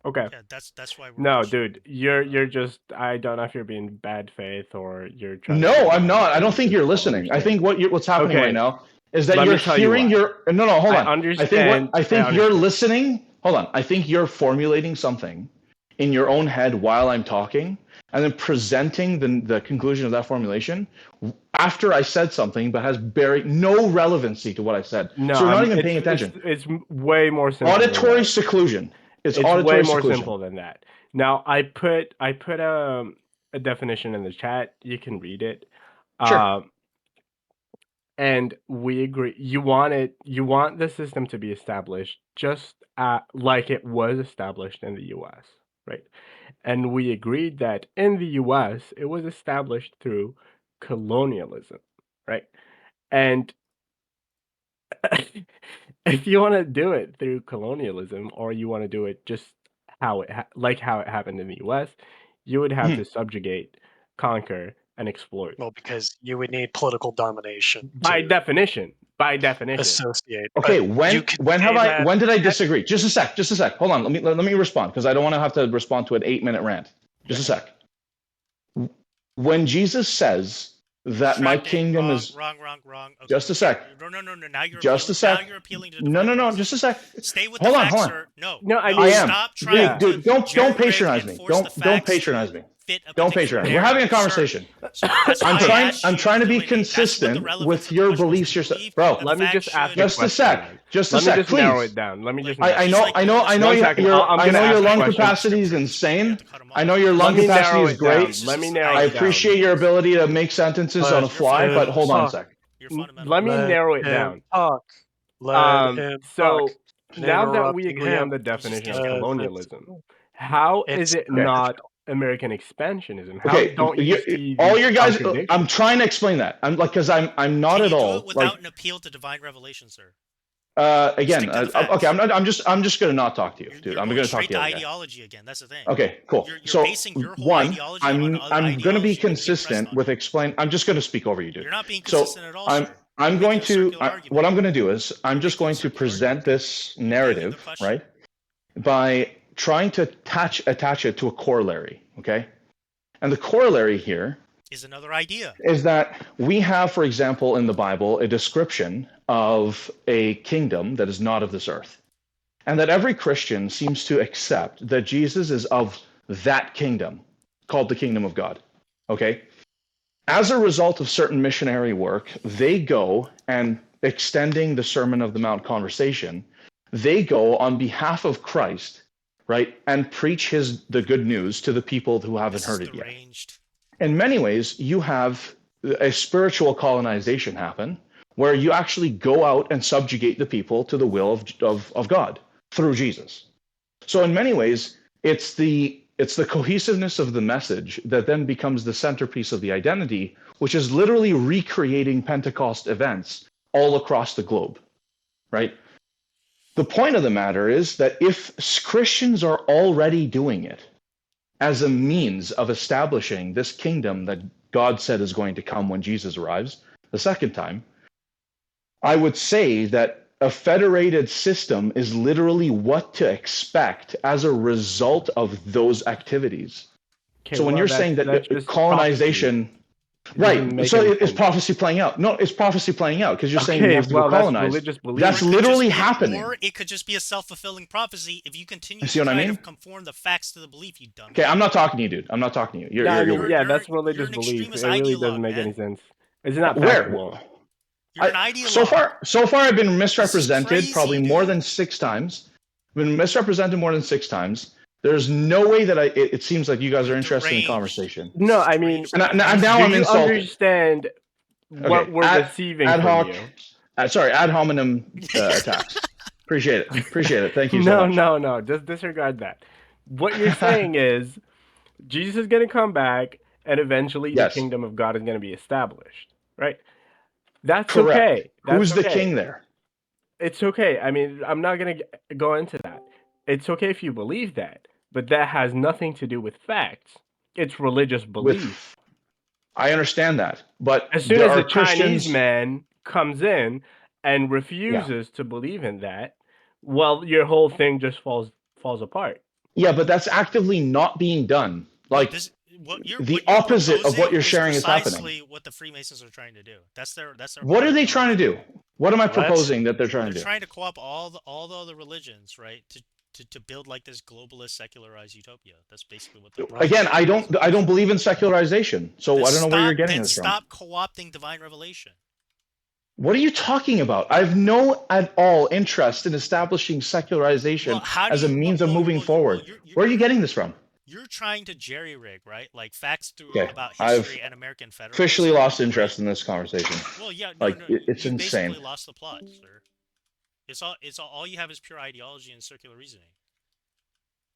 [SPEAKER 2] Okay.
[SPEAKER 4] Yeah, that's why we're
[SPEAKER 2] No,
[SPEAKER 4] Christian.
[SPEAKER 2] dude, you're just. I don't know if you're being bad faith or you're trying. to
[SPEAKER 1] No,
[SPEAKER 2] prove
[SPEAKER 1] I'm
[SPEAKER 2] me
[SPEAKER 1] not. I
[SPEAKER 2] wrong.
[SPEAKER 1] don't think
[SPEAKER 2] Just
[SPEAKER 1] you're
[SPEAKER 2] don't
[SPEAKER 1] listening. I
[SPEAKER 2] understand.
[SPEAKER 1] think what's happening right
[SPEAKER 2] Okay,
[SPEAKER 1] now is that
[SPEAKER 2] let
[SPEAKER 1] you're
[SPEAKER 2] me tell you
[SPEAKER 1] hearing
[SPEAKER 2] why.
[SPEAKER 1] your no, hold
[SPEAKER 2] I
[SPEAKER 1] on.
[SPEAKER 2] understand.
[SPEAKER 1] I
[SPEAKER 2] I
[SPEAKER 1] think you're
[SPEAKER 2] understand.
[SPEAKER 1] listening. Hold on. I think you're formulating something in your own head while I'm talking, and then presenting the conclusion of that formulation after I said something, but has no relevancy to what I said.
[SPEAKER 2] No,
[SPEAKER 1] So you're not even paying attention.
[SPEAKER 2] It's way more simple.
[SPEAKER 1] Auditory
[SPEAKER 2] than that.
[SPEAKER 1] seclusion. It's
[SPEAKER 2] It's
[SPEAKER 1] auditory
[SPEAKER 2] way more
[SPEAKER 1] seclusion.
[SPEAKER 2] simple than that. Now I put a definition in the chat. You can read it.
[SPEAKER 1] Sure.
[SPEAKER 2] And we agree. You want the system to be established just like it was established in the U.S., right? And we agreed that in the U.S. it was established through colonialism, right? And if you want to do it through colonialism, or you want to do it just how it how it happened in the U.S., you would have to subjugate, conquer, and exploit.
[SPEAKER 3] Well, because you would need political domination
[SPEAKER 2] By
[SPEAKER 3] to
[SPEAKER 2] definition.
[SPEAKER 3] associate.
[SPEAKER 1] Okay,
[SPEAKER 3] But you could
[SPEAKER 1] when
[SPEAKER 3] say that
[SPEAKER 1] when did I disagree? Just a sec. Hold on. Let me respond, because I don't want to have to respond to an 8-minute rant. Just a sec. When Jesus says that my
[SPEAKER 4] Distracting.
[SPEAKER 1] kingdom is
[SPEAKER 4] wrong. Okay,
[SPEAKER 1] just a sec.
[SPEAKER 4] No. Now you're
[SPEAKER 1] Just a
[SPEAKER 4] appealing.
[SPEAKER 1] sec.
[SPEAKER 4] Now you're appealing to
[SPEAKER 1] No,
[SPEAKER 4] divine
[SPEAKER 1] just a
[SPEAKER 4] proposition.
[SPEAKER 1] sec.
[SPEAKER 4] Stay with
[SPEAKER 1] Hold
[SPEAKER 4] the
[SPEAKER 1] on,
[SPEAKER 4] facts,
[SPEAKER 1] hold on.
[SPEAKER 4] sir. No,
[SPEAKER 2] No, I
[SPEAKER 1] I
[SPEAKER 2] mean,
[SPEAKER 1] am.
[SPEAKER 4] stop trying
[SPEAKER 1] Dude,
[SPEAKER 4] to
[SPEAKER 1] don't
[SPEAKER 4] jerry-rig
[SPEAKER 1] patronize
[SPEAKER 4] and
[SPEAKER 1] me.
[SPEAKER 4] force the
[SPEAKER 1] Don't
[SPEAKER 4] facts
[SPEAKER 1] patronize
[SPEAKER 4] to
[SPEAKER 1] me.
[SPEAKER 4] fit a
[SPEAKER 1] Don't
[SPEAKER 4] particular
[SPEAKER 1] patronize. We're having a
[SPEAKER 4] narrative, sir.
[SPEAKER 1] conversation.
[SPEAKER 4] So that's why I asked
[SPEAKER 1] I'm
[SPEAKER 4] you
[SPEAKER 1] trying to be
[SPEAKER 4] delineate. That's what the
[SPEAKER 1] consistent
[SPEAKER 4] relevance
[SPEAKER 1] with
[SPEAKER 4] of the
[SPEAKER 1] your
[SPEAKER 4] question is.
[SPEAKER 1] beliefs
[SPEAKER 4] Do you
[SPEAKER 1] yourself.
[SPEAKER 4] believe
[SPEAKER 1] Bro,
[SPEAKER 4] that
[SPEAKER 2] let
[SPEAKER 4] the
[SPEAKER 2] me
[SPEAKER 4] facts
[SPEAKER 2] just ask
[SPEAKER 4] should?
[SPEAKER 2] a
[SPEAKER 1] just a
[SPEAKER 2] question
[SPEAKER 1] sec.
[SPEAKER 2] then.
[SPEAKER 1] Just a
[SPEAKER 2] Let me
[SPEAKER 1] sec,
[SPEAKER 2] just narrow
[SPEAKER 1] please.
[SPEAKER 2] it down. Let me just
[SPEAKER 4] Like,
[SPEAKER 2] narrow it
[SPEAKER 1] I
[SPEAKER 2] down.
[SPEAKER 1] know
[SPEAKER 4] just like the
[SPEAKER 1] I know
[SPEAKER 2] One
[SPEAKER 4] listeners
[SPEAKER 2] second.
[SPEAKER 1] your
[SPEAKER 2] I'm
[SPEAKER 1] I
[SPEAKER 2] gonna
[SPEAKER 1] know your
[SPEAKER 2] ask a
[SPEAKER 1] lung
[SPEAKER 2] question.
[SPEAKER 1] capacity is
[SPEAKER 4] You
[SPEAKER 1] insane.
[SPEAKER 4] have to cut 'em
[SPEAKER 1] I
[SPEAKER 4] off.
[SPEAKER 1] know your lung
[SPEAKER 2] Let me
[SPEAKER 1] capacity
[SPEAKER 2] narrow
[SPEAKER 1] is
[SPEAKER 2] it down.
[SPEAKER 1] great.
[SPEAKER 2] Let me
[SPEAKER 4] Just
[SPEAKER 2] narrow
[SPEAKER 1] I
[SPEAKER 2] it down.
[SPEAKER 1] appreciate your ability to make sentences on a
[SPEAKER 4] You're
[SPEAKER 1] fly, but hold on a
[SPEAKER 4] fundamentalist.
[SPEAKER 1] sec.
[SPEAKER 4] You're fundamentalist.
[SPEAKER 2] Let me
[SPEAKER 3] let
[SPEAKER 2] narrow it
[SPEAKER 3] him
[SPEAKER 2] down.
[SPEAKER 3] talk. Let him talk.
[SPEAKER 2] So now that we
[SPEAKER 3] Interrupting
[SPEAKER 2] agree on
[SPEAKER 3] him.
[SPEAKER 2] the
[SPEAKER 4] You just
[SPEAKER 2] definition
[SPEAKER 4] can't
[SPEAKER 2] of
[SPEAKER 4] get along.
[SPEAKER 2] colonialism, how is
[SPEAKER 3] It's
[SPEAKER 2] it
[SPEAKER 1] Okay.
[SPEAKER 2] not American expansionism? How
[SPEAKER 1] Okay,
[SPEAKER 2] don't you see
[SPEAKER 1] all
[SPEAKER 2] these
[SPEAKER 1] your guys.
[SPEAKER 2] contradictions?
[SPEAKER 1] I'm trying to explain that. I'm like, because I'm not
[SPEAKER 4] Can
[SPEAKER 1] at
[SPEAKER 4] you do
[SPEAKER 1] all
[SPEAKER 4] it without
[SPEAKER 1] like.
[SPEAKER 4] an appeal to divine revelation, sir?
[SPEAKER 1] Again,
[SPEAKER 4] Stick to the
[SPEAKER 1] okay.
[SPEAKER 4] facts.
[SPEAKER 1] I'm just gonna not talk to you, dude.
[SPEAKER 4] You're
[SPEAKER 1] I'm
[SPEAKER 4] going
[SPEAKER 1] gonna talk
[SPEAKER 4] straight
[SPEAKER 1] to the
[SPEAKER 4] to
[SPEAKER 1] other guy.
[SPEAKER 4] ideology again. That's the thing.
[SPEAKER 1] Okay, cool.
[SPEAKER 4] You're
[SPEAKER 1] So
[SPEAKER 4] basing your whole
[SPEAKER 1] one,
[SPEAKER 4] ideology on other
[SPEAKER 1] I'm gonna be
[SPEAKER 4] ideology being impressed
[SPEAKER 1] consistent
[SPEAKER 4] on
[SPEAKER 1] with
[SPEAKER 4] you.
[SPEAKER 1] explain. I'm just gonna speak over you, dude.
[SPEAKER 4] You're not being
[SPEAKER 1] So
[SPEAKER 4] consistent at all, sir.
[SPEAKER 1] I'm
[SPEAKER 4] You're
[SPEAKER 1] going
[SPEAKER 4] making a
[SPEAKER 1] to
[SPEAKER 4] circular argument.
[SPEAKER 1] what I'm gonna do is I'm
[SPEAKER 4] You're
[SPEAKER 1] just
[SPEAKER 4] making a
[SPEAKER 1] going to
[SPEAKER 4] circular
[SPEAKER 1] present
[SPEAKER 4] argument.
[SPEAKER 1] this
[SPEAKER 4] You're evading the
[SPEAKER 1] narrative,
[SPEAKER 4] question.
[SPEAKER 1] right, by trying to attach it to a corollary. Okay, and the corollary here
[SPEAKER 4] Is another idea.
[SPEAKER 1] is that we have, for example, in the Bible, a description of a kingdom that is not of this earth. And that every Christian seems to accept that Jesus is of that kingdom called the kingdom of God. Okay? As a result of certain missionary work, they go and extending the Sermon of the Mount conversation, they go on behalf of Christ, right, and preach the good news to the people who haven't
[SPEAKER 4] This is
[SPEAKER 1] heard it yet.
[SPEAKER 4] deranged.
[SPEAKER 1] In many ways, you have a spiritual colonization happen where you actually go out and subjugate the people to the will of God through Jesus. So in many ways, it's the cohesiveness of the message that then becomes the centerpiece of the identity, which is literally recreating Pentecost events all across the globe, right? The point of the matter is that if Christians are already doing it as a means of establishing this kingdom that God said is going to come when Jesus arrives the second time, I would say that a federated system is literally what to expect as a result of those activities.
[SPEAKER 2] Okay,
[SPEAKER 1] So when
[SPEAKER 2] well,
[SPEAKER 1] you're saying
[SPEAKER 2] that's
[SPEAKER 1] that
[SPEAKER 2] just
[SPEAKER 1] colonization,
[SPEAKER 2] prophecy. It doesn't
[SPEAKER 1] right?
[SPEAKER 2] make
[SPEAKER 1] So
[SPEAKER 2] any
[SPEAKER 1] it's
[SPEAKER 2] sense.
[SPEAKER 1] prophecy playing out. No, it's prophecy playing out because you're saying we
[SPEAKER 2] Okay,
[SPEAKER 1] have to go
[SPEAKER 2] well, that's
[SPEAKER 1] colonize.
[SPEAKER 2] religious belief.
[SPEAKER 1] That's
[SPEAKER 4] Or it could
[SPEAKER 1] literally
[SPEAKER 4] just be,
[SPEAKER 1] happening.
[SPEAKER 4] Or it could just be a self-fulfilling prophecy if you continue
[SPEAKER 1] See
[SPEAKER 4] to
[SPEAKER 1] what I
[SPEAKER 4] try
[SPEAKER 1] mean?
[SPEAKER 4] to conform the facts to the belief, you dummy.
[SPEAKER 1] Okay, I'm not talking to you, dude. I'm not talking to you.
[SPEAKER 2] No, I mean,
[SPEAKER 1] You're weird.
[SPEAKER 2] yeah, that's
[SPEAKER 4] You're
[SPEAKER 2] religious
[SPEAKER 4] an
[SPEAKER 2] belief.
[SPEAKER 4] extremist
[SPEAKER 2] It really doesn't
[SPEAKER 4] ideologue,
[SPEAKER 2] make any
[SPEAKER 4] man.
[SPEAKER 2] sense. It's not
[SPEAKER 1] Where?
[SPEAKER 2] factual.
[SPEAKER 4] You're an ideologue.
[SPEAKER 1] So far, I've been
[SPEAKER 4] This is
[SPEAKER 1] misrepresented probably
[SPEAKER 4] crazy,
[SPEAKER 1] more
[SPEAKER 4] dude.
[SPEAKER 1] than 6 times. I've been misrepresented more than 6 times. There's no way that it seems like you guys are
[SPEAKER 4] You're
[SPEAKER 1] interested in
[SPEAKER 4] deranged.
[SPEAKER 1] conversation.
[SPEAKER 4] This
[SPEAKER 2] No,
[SPEAKER 4] is
[SPEAKER 2] I mean,
[SPEAKER 4] deranged
[SPEAKER 1] And
[SPEAKER 4] ideology.
[SPEAKER 1] now
[SPEAKER 2] do
[SPEAKER 1] I'm
[SPEAKER 2] you
[SPEAKER 1] insulted.
[SPEAKER 2] understand what
[SPEAKER 1] Okay,
[SPEAKER 2] we're receiving
[SPEAKER 1] ad
[SPEAKER 2] from
[SPEAKER 1] hoc.
[SPEAKER 2] you?
[SPEAKER 1] Sorry, ad hominem attacks. Appreciate it. Thank you so
[SPEAKER 2] No,
[SPEAKER 1] much.
[SPEAKER 2] no, just disregard that. What you're saying is Jesus is going to come back, and eventually the
[SPEAKER 1] Yes,
[SPEAKER 2] kingdom of God is going to be established, right? That's
[SPEAKER 1] correct.
[SPEAKER 2] okay. That's
[SPEAKER 1] Who's the
[SPEAKER 2] okay.
[SPEAKER 1] king there?
[SPEAKER 2] It's okay. I mean, I'm not going to go into that. It's okay if you believe that, but that has nothing to do with facts. It's religious belief.
[SPEAKER 1] With I understand that, but
[SPEAKER 2] As soon
[SPEAKER 1] there
[SPEAKER 2] as the
[SPEAKER 1] are
[SPEAKER 2] Chinese
[SPEAKER 1] Christians.
[SPEAKER 2] man comes in and
[SPEAKER 1] Yeah,
[SPEAKER 2] refuses to believe in that, well, your whole thing just falls apart.
[SPEAKER 1] yeah, but that's actively not being done.
[SPEAKER 4] No,
[SPEAKER 1] Like
[SPEAKER 4] this
[SPEAKER 1] the
[SPEAKER 4] what you're
[SPEAKER 1] opposite of what
[SPEAKER 4] proposing
[SPEAKER 1] you're
[SPEAKER 4] is
[SPEAKER 1] sharing is happening.
[SPEAKER 4] precisely what the Freemasons are trying to do. That's their
[SPEAKER 1] What
[SPEAKER 4] whole
[SPEAKER 1] are they trying to
[SPEAKER 4] proposal.
[SPEAKER 1] do? What am I
[SPEAKER 3] What?
[SPEAKER 1] proposing that they're trying
[SPEAKER 4] They're
[SPEAKER 1] to do?
[SPEAKER 4] trying to co-opt all the other religions, right? To build like this globalist, secularized utopia. That's basically what the
[SPEAKER 3] Right.
[SPEAKER 1] Again,
[SPEAKER 4] Freemasons
[SPEAKER 1] I don't
[SPEAKER 4] is.
[SPEAKER 1] believe in secularization, so I don't know where you're getting
[SPEAKER 4] Then
[SPEAKER 1] this from.
[SPEAKER 4] stop co-opting divine revelation.
[SPEAKER 1] What are you talking about? I have no at all interest in establishing
[SPEAKER 4] Well,
[SPEAKER 1] secularization
[SPEAKER 4] how do
[SPEAKER 1] as a
[SPEAKER 4] you?
[SPEAKER 1] means of moving
[SPEAKER 4] Well,
[SPEAKER 1] forward. Where are you getting this from?
[SPEAKER 4] you're trying to jerry rig, right? Like facts through
[SPEAKER 1] Okay,
[SPEAKER 4] about
[SPEAKER 1] I've
[SPEAKER 4] history and American
[SPEAKER 1] officially
[SPEAKER 4] federalism,
[SPEAKER 1] lost
[SPEAKER 4] right?
[SPEAKER 1] interest in this conversation.
[SPEAKER 4] Well, yeah, no,
[SPEAKER 1] Like
[SPEAKER 4] no,
[SPEAKER 1] it's
[SPEAKER 4] you
[SPEAKER 1] insane.
[SPEAKER 4] basically lost the plot, sir. All you have is pure ideology and circular reasoning.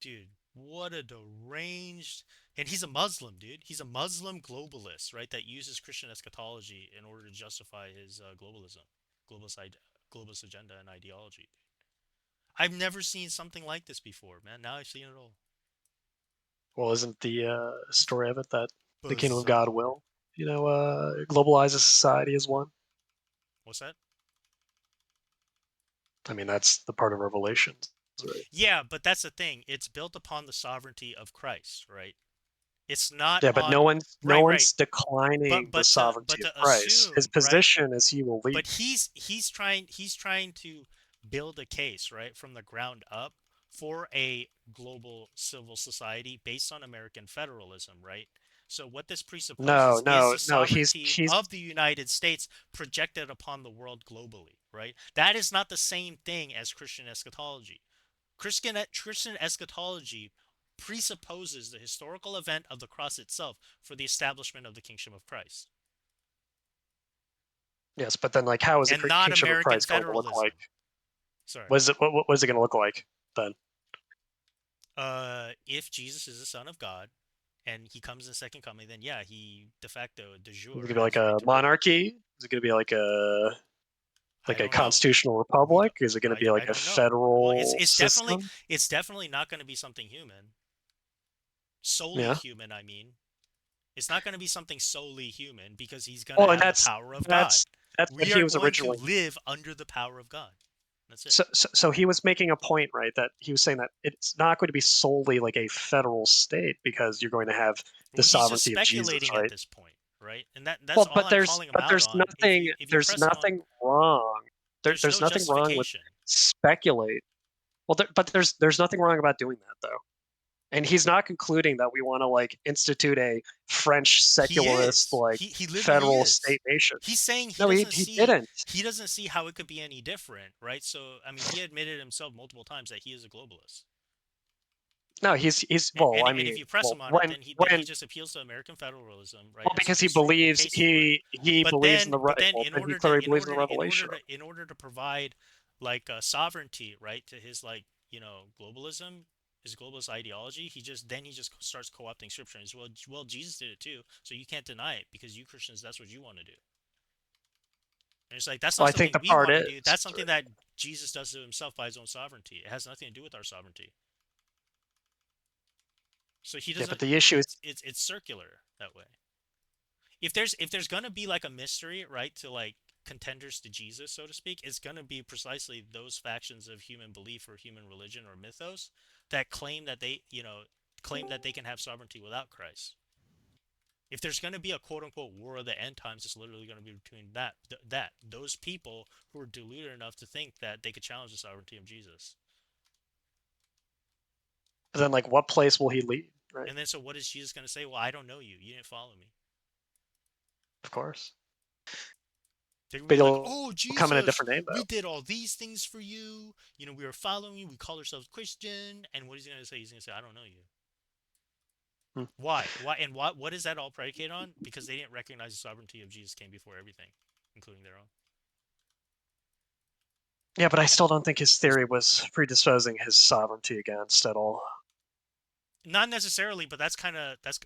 [SPEAKER 4] Dude, what a deranged. And he's a Muslim, dude. He's a Muslim globalist, right? That uses Christian eschatology in order to justify his globalism, globalist, globalist agenda and ideology. I've never seen something like this before, man. Now I've seen it all.
[SPEAKER 3] Well, isn't the story of it that the kingdom of
[SPEAKER 4] Bizarre.
[SPEAKER 3] God will, globalize a society as one?
[SPEAKER 4] What's that?
[SPEAKER 3] I mean, that's the part of Revelations, right?
[SPEAKER 4] Yeah, but that's the thing. It's built upon the sovereignty of Christ, right? It's not
[SPEAKER 3] Yeah, but
[SPEAKER 4] on.
[SPEAKER 3] no
[SPEAKER 4] Right.
[SPEAKER 3] one's declining the
[SPEAKER 4] But
[SPEAKER 3] sovereignty of
[SPEAKER 4] to
[SPEAKER 3] Christ. His
[SPEAKER 4] assume, right?
[SPEAKER 3] position is he will lead.
[SPEAKER 4] But he's trying to build a case, right, from the ground up for a global civil society based on American federalism, right? So what this presupposes is the
[SPEAKER 3] No. He's
[SPEAKER 4] sovereignty of the United States projected upon the world globally, right? That is not the same thing as Christian eschatology. Christian eschatology presupposes the historical event of the cross itself for the establishment of the kingship of Christ,
[SPEAKER 3] yes, but then like, how is the
[SPEAKER 4] and not
[SPEAKER 3] kingship of
[SPEAKER 4] American
[SPEAKER 3] Christ going to look like?
[SPEAKER 4] federalism. Sorry.
[SPEAKER 3] What is it going to look like then?
[SPEAKER 4] If Jesus is the Son of God and he comes in second coming, then yeah, he de facto, de
[SPEAKER 3] Is
[SPEAKER 4] jure,
[SPEAKER 3] it going to be like
[SPEAKER 4] has right
[SPEAKER 3] a
[SPEAKER 4] to rule.
[SPEAKER 3] monarchy? Is it going to be like a
[SPEAKER 4] I don't know.
[SPEAKER 3] constitutional republic? Is it going to be
[SPEAKER 4] I
[SPEAKER 3] like a
[SPEAKER 4] don't know. Well,
[SPEAKER 3] federal system?
[SPEAKER 4] it's definitely not going to be something human. Solely
[SPEAKER 3] Yeah.
[SPEAKER 4] human, I mean. It's not going to be something solely human because he's going
[SPEAKER 3] Well,
[SPEAKER 4] to
[SPEAKER 3] and
[SPEAKER 4] have the power of God.
[SPEAKER 3] that's what
[SPEAKER 4] We
[SPEAKER 3] he
[SPEAKER 4] are
[SPEAKER 3] was
[SPEAKER 4] going to
[SPEAKER 3] originally.
[SPEAKER 4] live under the power of God. That's it.
[SPEAKER 3] So he was making a point, right? That he was saying that it's not going to be solely like a federal state because you're going to have the
[SPEAKER 4] Well, he's just
[SPEAKER 3] sovereignty of Jesus,
[SPEAKER 4] speculating
[SPEAKER 3] right?
[SPEAKER 4] at this point, right? And that's
[SPEAKER 3] Well,
[SPEAKER 4] all I'm calling him out
[SPEAKER 3] there's
[SPEAKER 4] on. If you
[SPEAKER 3] there's
[SPEAKER 4] press him on,
[SPEAKER 3] nothing wrong.
[SPEAKER 4] there's
[SPEAKER 3] There's
[SPEAKER 4] no
[SPEAKER 3] nothing wrong with
[SPEAKER 4] justification.
[SPEAKER 3] speculate. Well, but there's nothing wrong about doing that though. And he's not concluding that we want to like institute a French secularist like
[SPEAKER 4] He literally
[SPEAKER 3] federal
[SPEAKER 4] is.
[SPEAKER 3] state nation.
[SPEAKER 4] He's saying he
[SPEAKER 3] No, he
[SPEAKER 4] doesn't see
[SPEAKER 3] didn't.
[SPEAKER 4] he doesn't see how it could be any different, right? So I mean, he admitted himself multiple times that he is a globalist.
[SPEAKER 3] No, he's well.
[SPEAKER 4] And,
[SPEAKER 3] I
[SPEAKER 4] and
[SPEAKER 3] mean,
[SPEAKER 4] if you press
[SPEAKER 3] well,
[SPEAKER 4] him on it, then he just appeals to American federalism, right?
[SPEAKER 3] well,
[SPEAKER 4] as a
[SPEAKER 3] because he
[SPEAKER 4] historical
[SPEAKER 3] believes
[SPEAKER 4] case for it.
[SPEAKER 3] he
[SPEAKER 4] But
[SPEAKER 3] believes
[SPEAKER 4] then,
[SPEAKER 3] in the
[SPEAKER 4] but then,
[SPEAKER 3] well,
[SPEAKER 4] in
[SPEAKER 3] then he
[SPEAKER 4] order
[SPEAKER 3] clearly
[SPEAKER 4] to
[SPEAKER 3] believes in the revelation.
[SPEAKER 4] in order to provide like sovereignty, right, to his like globalism, his globalist ideology, he just starts co-opting scripture. And says, well, Jesus did it too, so you can't deny it because you Christians, that's what you want to do. And it's like that's not
[SPEAKER 3] Well, I think
[SPEAKER 4] something
[SPEAKER 3] the
[SPEAKER 4] we
[SPEAKER 3] part
[SPEAKER 4] want to
[SPEAKER 3] is
[SPEAKER 4] do. That's something that Jesus does to himself by his own sovereignty. It has nothing to do with our sovereignty. So he doesn't.
[SPEAKER 3] Yeah, but the issue is
[SPEAKER 4] it's circular that way. If there's gonna be like a mystery, right, to like contenders to Jesus, so to speak, it's gonna be precisely those factions of human belief or human religion or mythos that claim that they can have sovereignty without Christ. If there's gonna be a quote unquote war of the end times, it's literally gonna be between those people who are deluded enough to think that they could challenge the sovereignty of Jesus.
[SPEAKER 3] then like what place will he lead, right?
[SPEAKER 4] And then so what is Jesus gonna say? Well, I don't know you. You didn't follow me.
[SPEAKER 3] Of course.
[SPEAKER 4] They're gonna
[SPEAKER 3] But
[SPEAKER 4] be like,
[SPEAKER 3] he'll
[SPEAKER 4] oh, Jesus,
[SPEAKER 3] come in a different name,
[SPEAKER 4] we
[SPEAKER 3] though.
[SPEAKER 4] did all these things for you. We were following you. We call ourselves Christian. And what he's going to say? He's going to say, I don't know you. Why? And what is that all predicated on? Because they didn't recognize the sovereignty of Jesus came before everything, including their own.
[SPEAKER 3] Yeah, but I still don't think his theory was predisposing his sovereignty against at all.
[SPEAKER 4] Not necessarily, but that's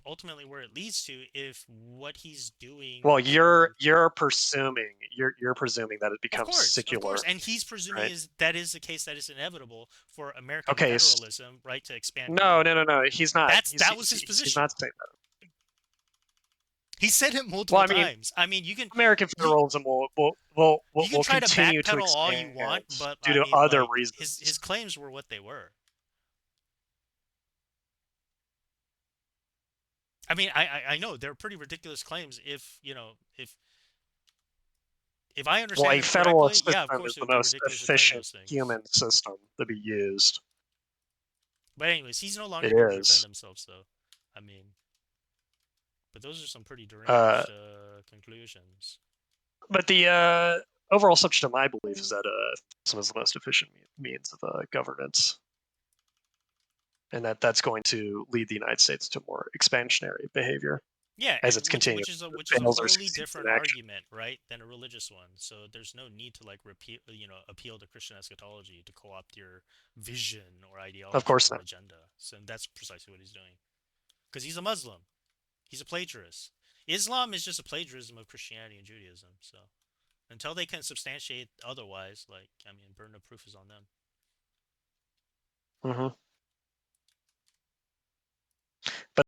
[SPEAKER 4] ultimately where it leads to if what he's doing.
[SPEAKER 3] Well, you're presuming that it becomes secular.
[SPEAKER 4] Of course, and he's presuming
[SPEAKER 3] right?
[SPEAKER 4] that is the case, that is inevitable for American
[SPEAKER 3] Okay,
[SPEAKER 4] federalism, right, to expand.
[SPEAKER 3] No. He's not.
[SPEAKER 4] That was his position.
[SPEAKER 3] He's not saying that.
[SPEAKER 4] He said it multiple
[SPEAKER 3] Well, I mean,
[SPEAKER 4] times. I mean, you can
[SPEAKER 3] American federalism will
[SPEAKER 4] try to
[SPEAKER 3] continue to
[SPEAKER 4] backpedal all you
[SPEAKER 3] expand
[SPEAKER 4] want, but
[SPEAKER 3] due
[SPEAKER 4] I
[SPEAKER 3] to
[SPEAKER 4] mean,
[SPEAKER 3] other
[SPEAKER 4] like
[SPEAKER 3] reasons.
[SPEAKER 4] his claims were what they were. I mean, I know they're pretty ridiculous claims. If you know, if I
[SPEAKER 3] Well,
[SPEAKER 4] understand
[SPEAKER 3] a
[SPEAKER 4] them
[SPEAKER 3] federalist
[SPEAKER 4] correctly, yeah, of
[SPEAKER 3] system
[SPEAKER 4] course
[SPEAKER 3] is
[SPEAKER 4] it
[SPEAKER 3] the
[SPEAKER 4] would be
[SPEAKER 3] most
[SPEAKER 4] ridiculous to claim
[SPEAKER 3] efficient
[SPEAKER 4] those things.
[SPEAKER 3] human system to be used.
[SPEAKER 4] But anyways, he's no longer
[SPEAKER 3] It
[SPEAKER 4] here to defend
[SPEAKER 3] is.
[SPEAKER 4] himself, so I mean, but those are some pretty
[SPEAKER 3] Uh,
[SPEAKER 4] deranged conclusions.
[SPEAKER 3] but the overall subject of my belief is that federalism is the most efficient means of governance, and that's going to lead the United States to more expansionary behavior
[SPEAKER 4] Yeah,
[SPEAKER 3] as
[SPEAKER 4] and
[SPEAKER 3] it's continuing.
[SPEAKER 4] which is a
[SPEAKER 3] Fails or
[SPEAKER 4] wholly
[SPEAKER 3] succeeds
[SPEAKER 4] different
[SPEAKER 3] in action.
[SPEAKER 4] argument, right, than a religious one. So there's no need to like repeat, appeal to Christian eschatology to co-opt your vision or
[SPEAKER 3] Of
[SPEAKER 4] ideology
[SPEAKER 3] course
[SPEAKER 4] or
[SPEAKER 3] not.
[SPEAKER 4] agenda. So that's precisely what he's doing. Because he's a Muslim, he's a plagiarist. Islam is just a plagiarism of Christianity and Judaism. So until they can substantiate otherwise, like I mean, burden of proof is on them.
[SPEAKER 3] Mm-hmm.